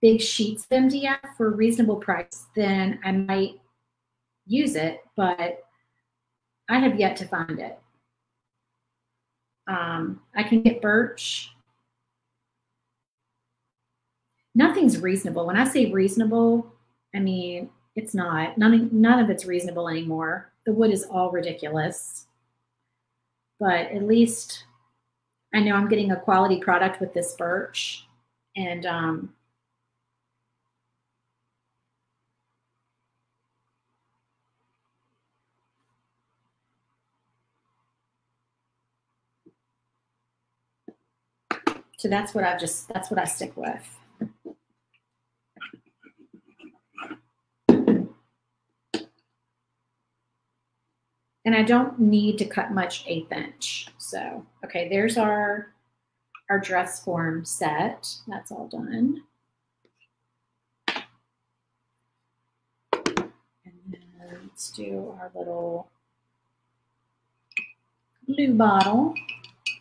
big sheets of MDF for a reasonable price, then I might use it, but I have yet to find it. I can get birch. Nothing's reasonable. When I say reasonable, I mean, it's not. None of it's reasonable anymore. The wood is all ridiculous. But at least I know I'm getting a quality product with this birch. And so that's what I stick with. And I don't need to cut much 1/8 inch. So, okay, there's our dress form set. That's all done. And then let's do our little glue bottle.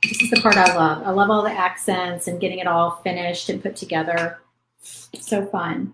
This is the part I love. I love all the accents and getting it all finished and put together. So fun.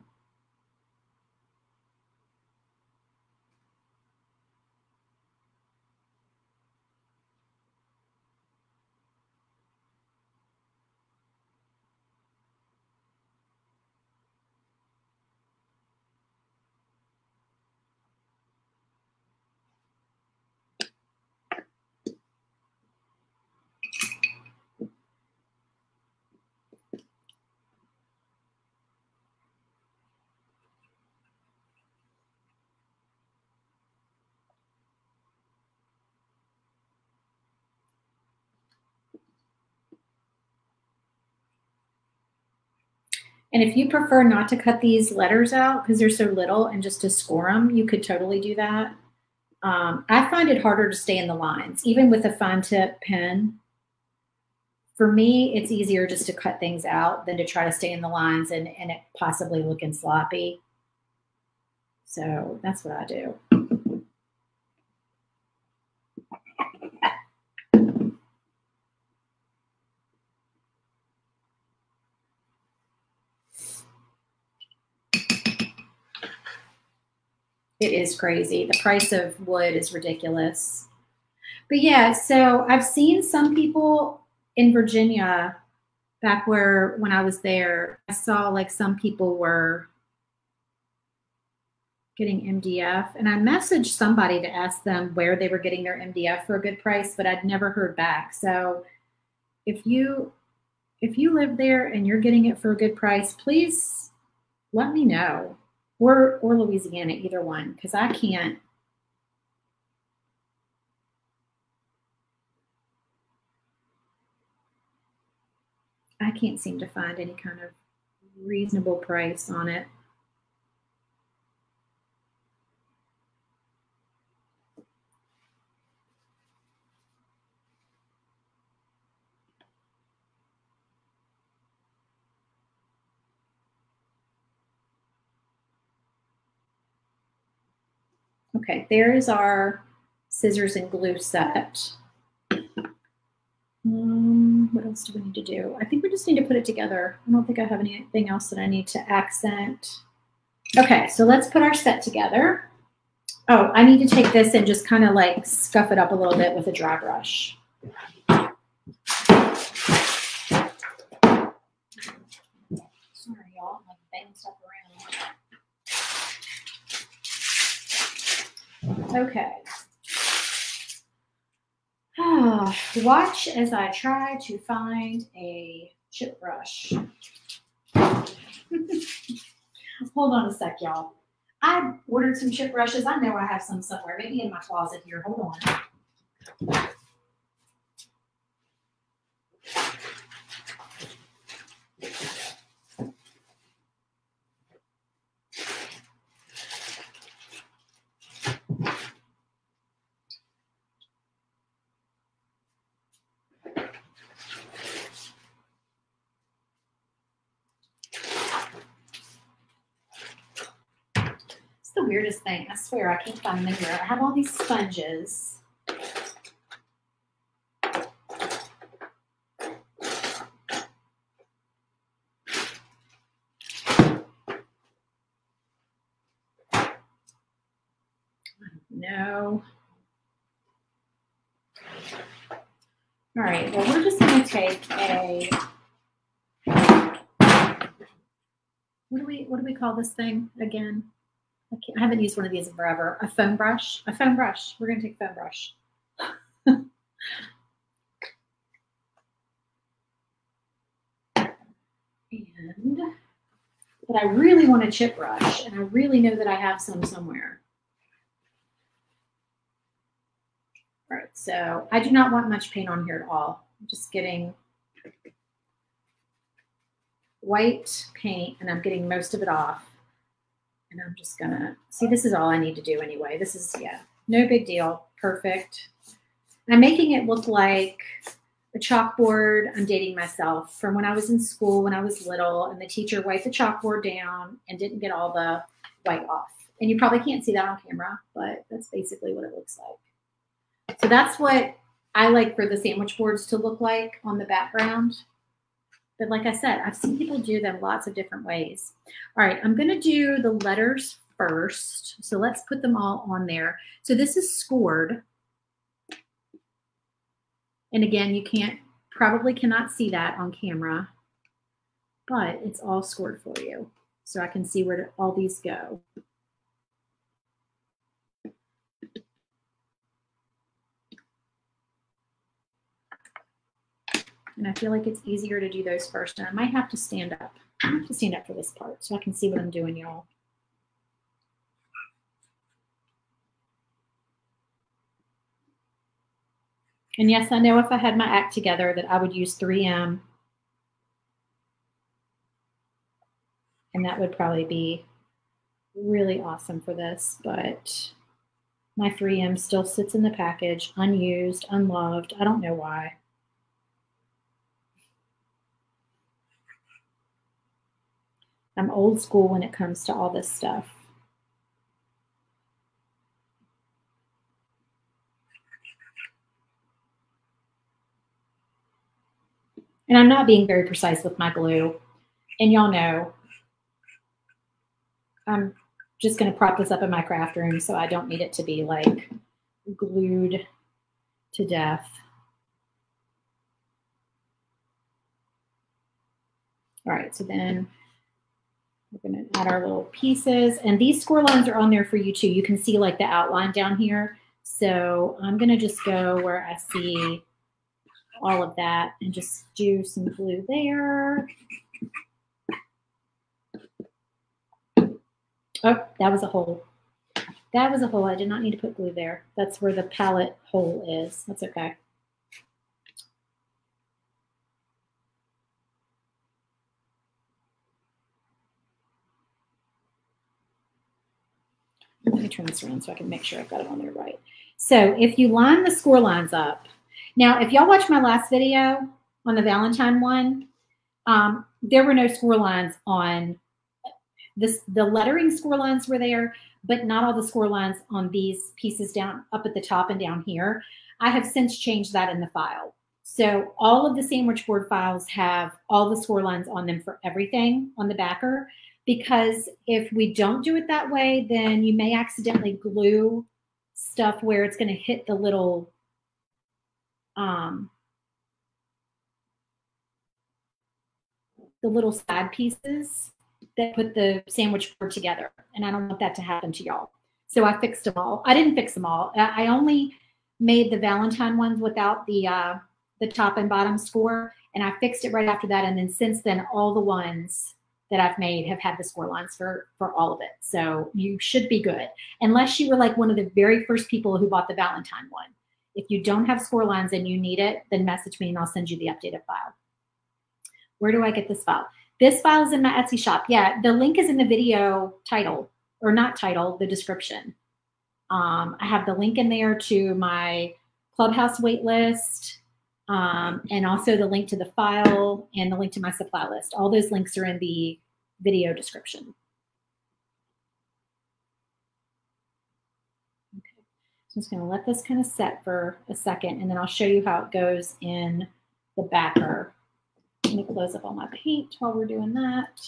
And if you prefer not to cut these letters out because they're so little and just to score them, you could totally do that. I find it harder to stay in the lines, even with a fine tip pen. For me, it's easier just to cut things out than to try to stay in the lines and it possibly looking sloppy. So that's what I do. It is crazy. The price of wood is ridiculous. But yeah, so I've seen some people in Virginia back when I was there, I saw like some people were getting MDF, and I messaged somebody to ask them where they were getting their MDF for a good price, but I'd never heard back. So if you live there and you're getting it for a good price, please let me know. Or Louisiana, either one, because I can't. I can't seem to find any kind of reasonable price on it. Okay, there's our scissors and glue set. What else do we need to do? I think we just need to put it together. I don't think I have anything else that I need to accent. Okay, so let's put our set together. Oh, I need to take this and just kind of like scuff it up a little bit with a dry brush. Sorry, y'all. I'm like banging stuff around. Okay. Watch as I try to find a chip brush. Hold on a sec, y'all. I ordered some chip brushes. I know I have some somewhere, maybe in my closet here. Hold on. weirdest thing. I swear I can't find them anywhere. I have all these sponges. No. All right, well, we're just going to take a, what do we call this thing again? I haven't used one of these in forever. A foam brush. A foam brush. We're going to take a foam brush. But I really want a chip brush, and I really know that I have some somewhere. All right, so I do not want much paint on here at all. I'm just getting white paint, and I'm getting most of it off. And I'm just gonna, see, this is all I need to do anyway. This is, yeah, no big deal, perfect. I'm making it look like a chalkboard. I'm dating myself from when I was in school, when I was little, and the teacher wiped the chalkboard down and didn't get all the white off. And you probably can't see that on camera, but that's basically what it looks like. So that's what I like for the sandwich boards to look like on the background. But like I said, I've seen people do them lots of different ways. All right, I'm going to do the letters first. So let's put them all on there. So this is scored. And again, you probably cannot see that on camera, but it's all scored for you. So I can see where all these go. And I feel like it's easier to do those first. And I might have to stand up. I have to stand up for this part so I can see what I'm doing, y'all. And yes, I know if I had my act together that I would use 3M. And that would probably be really awesome for this. But my 3M still sits in the package, unused, unloved. I don't know why. I'm old school when it comes to all this stuff. And I'm not being very precise with my glue. And y'all know, I'm just going to prop this up in my craft room so I don't need it to be like glued to death. All right, so then we're going to add our little pieces. And these score lines are on there for you too. You can see like the outline down here. So I'm going to just go where I see all of that and just do some glue there. Oh, that was a hole. That was a hole. I did not need to put glue there. That's where the palette hole is. That's okay. Let me turn this around so I can make sure I've got it on there right. So if you line the score lines up, now if y'all watched my last video on the Valentine one, there were no score lines on this. The lettering score lines were there, but not all the score lines on these pieces down up at the top and down here. I have since changed that in the file. So all of the sandwich board files have all the score lines on them for everything on the backer. Because if we don't do it that way, then you may accidentally glue stuff where it's going to hit the little side pieces that put the sandwich board together. And I don't want that to happen to y'all. So I fixed them all. I didn't fix them all. I only made the Valentine ones without the top and bottom score. And I fixed it right after that. And then since then, all the ones that I've made have had the score lines for all of it. So you should be good. Unless you were like one of the very first people who bought the Valentine one. If you don't have score lines and you need it, then message me and I'll send you the updated file. Where do I get this file? This file is in my Etsy shop. Yeah, the link is in the video title, or not title, the description. I have the link in there to my Clubhouse waitlist. And also the link to the file and the link to my supply list. All those links are in the video description. just going to let this kind of set for a second, and then I'll show you how it goes in the backer. I'm going to close up all my paint while we're doing that.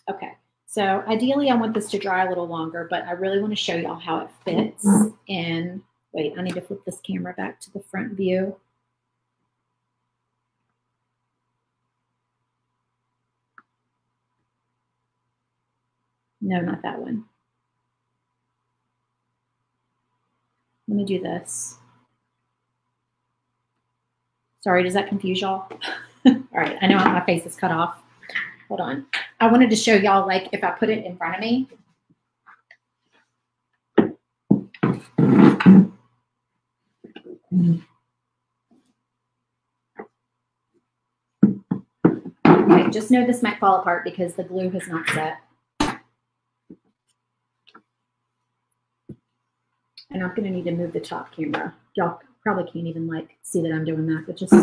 Okay, so ideally I want this to dry a little longer, but I really want to show y'all how it fits in. Wait, I need to flip this camera back to the front view. No, not that one. Let me do this. Sorry, does that confuse y'all? All right, I know my face is cut off. Hold on. I wanted to show y'all, like, if I put it in front of me. Okay, just know this might fall apart because the glue has not set. And I'm gonna need to move the top camera. Y'all probably can't even like see that I'm doing that, but just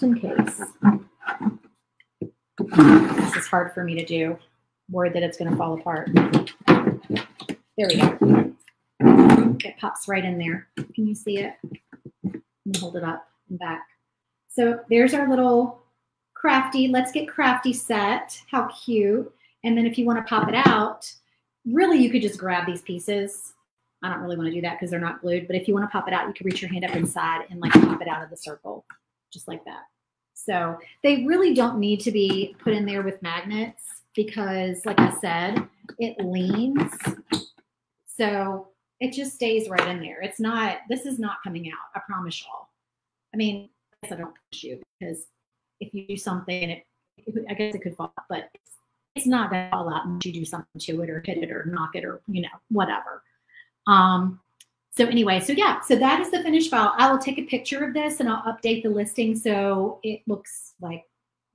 in case. This is hard for me to do. Worried that it's gonna fall apart. There we go. It pops right in there. Can you see it? Let me hold it up and back. So there's our little Crafty. Let's get Crafty set. How cute. And then if you want to pop it out, really you could just grab these pieces. I don't really want to do that because they're not glued, but if you want to pop it out, you can reach your hand up inside and like pop it out of the circle, just like that. So they really don't need to be put in there with magnets because, like I said, it leans. So it just stays right in there. It's not, this is not coming out, I promise y'all. I mean, I guess I don't push you because if you do something and I guess it could fall out, but it's not going to fall out unless you do something to it or hit it or knock it or, you know, whatever. So anyway, so yeah, so that is the finished file. I will take a picture of this and I'll update the listing so it looks like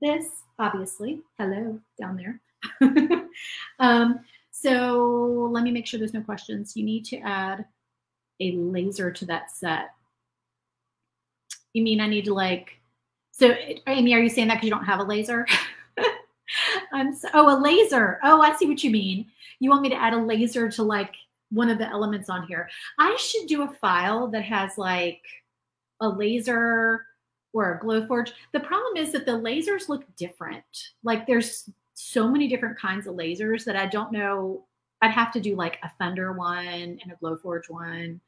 this, obviously. Hello, down there. So let me make sure there's no questions. You need to add a laser to that set. You mean I need to like, so Amy, are you saying that because you don't have a laser? Oh, a laser. Oh, I see what you mean. You want me to add a laser to like one of the elements on here. I should do a file that has like a laser or a Glowforge. The problem is that the lasers look different. Like there's so many different kinds of lasers that I don't know. I'd have to do like a Thunder one and a Glowforge one.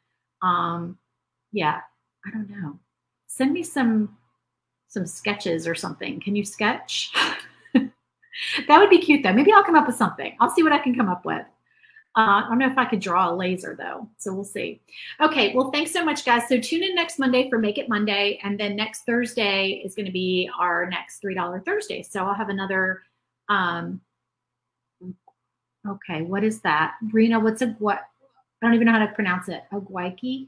Yeah, I don't know. Send me some sketches or something. Can you sketch? That would be cute though. Maybe I'll come up with something. I'll see what I can come up with. I don't know if I could draw a laser though, so we'll see. Okay, well, thanks so much, guys. So tune in next Monday for Make It Monday, and then next Thursday is going to be our next $3 Thursday. So I'll have another. Okay, what is that, Rena? What's what? I don't even know how to pronounce it. A guayki?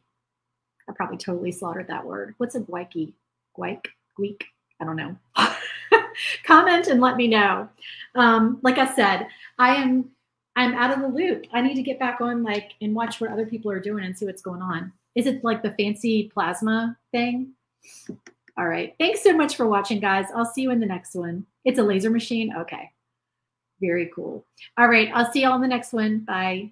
I probably totally slaughtered that word. What's a guayki? Guayk? Gweek? I don't know. Comment and let me know. Like I said, I'm out of the loop. I need to get back on like and watch what other people are doing and see what's going on. Is it like the fancy plasma thing? All right. Thanks so much for watching, guys. I'll see you in the next one. It's a laser machine. Okay. Very cool. All right. I'll see y'all in the next one. Bye.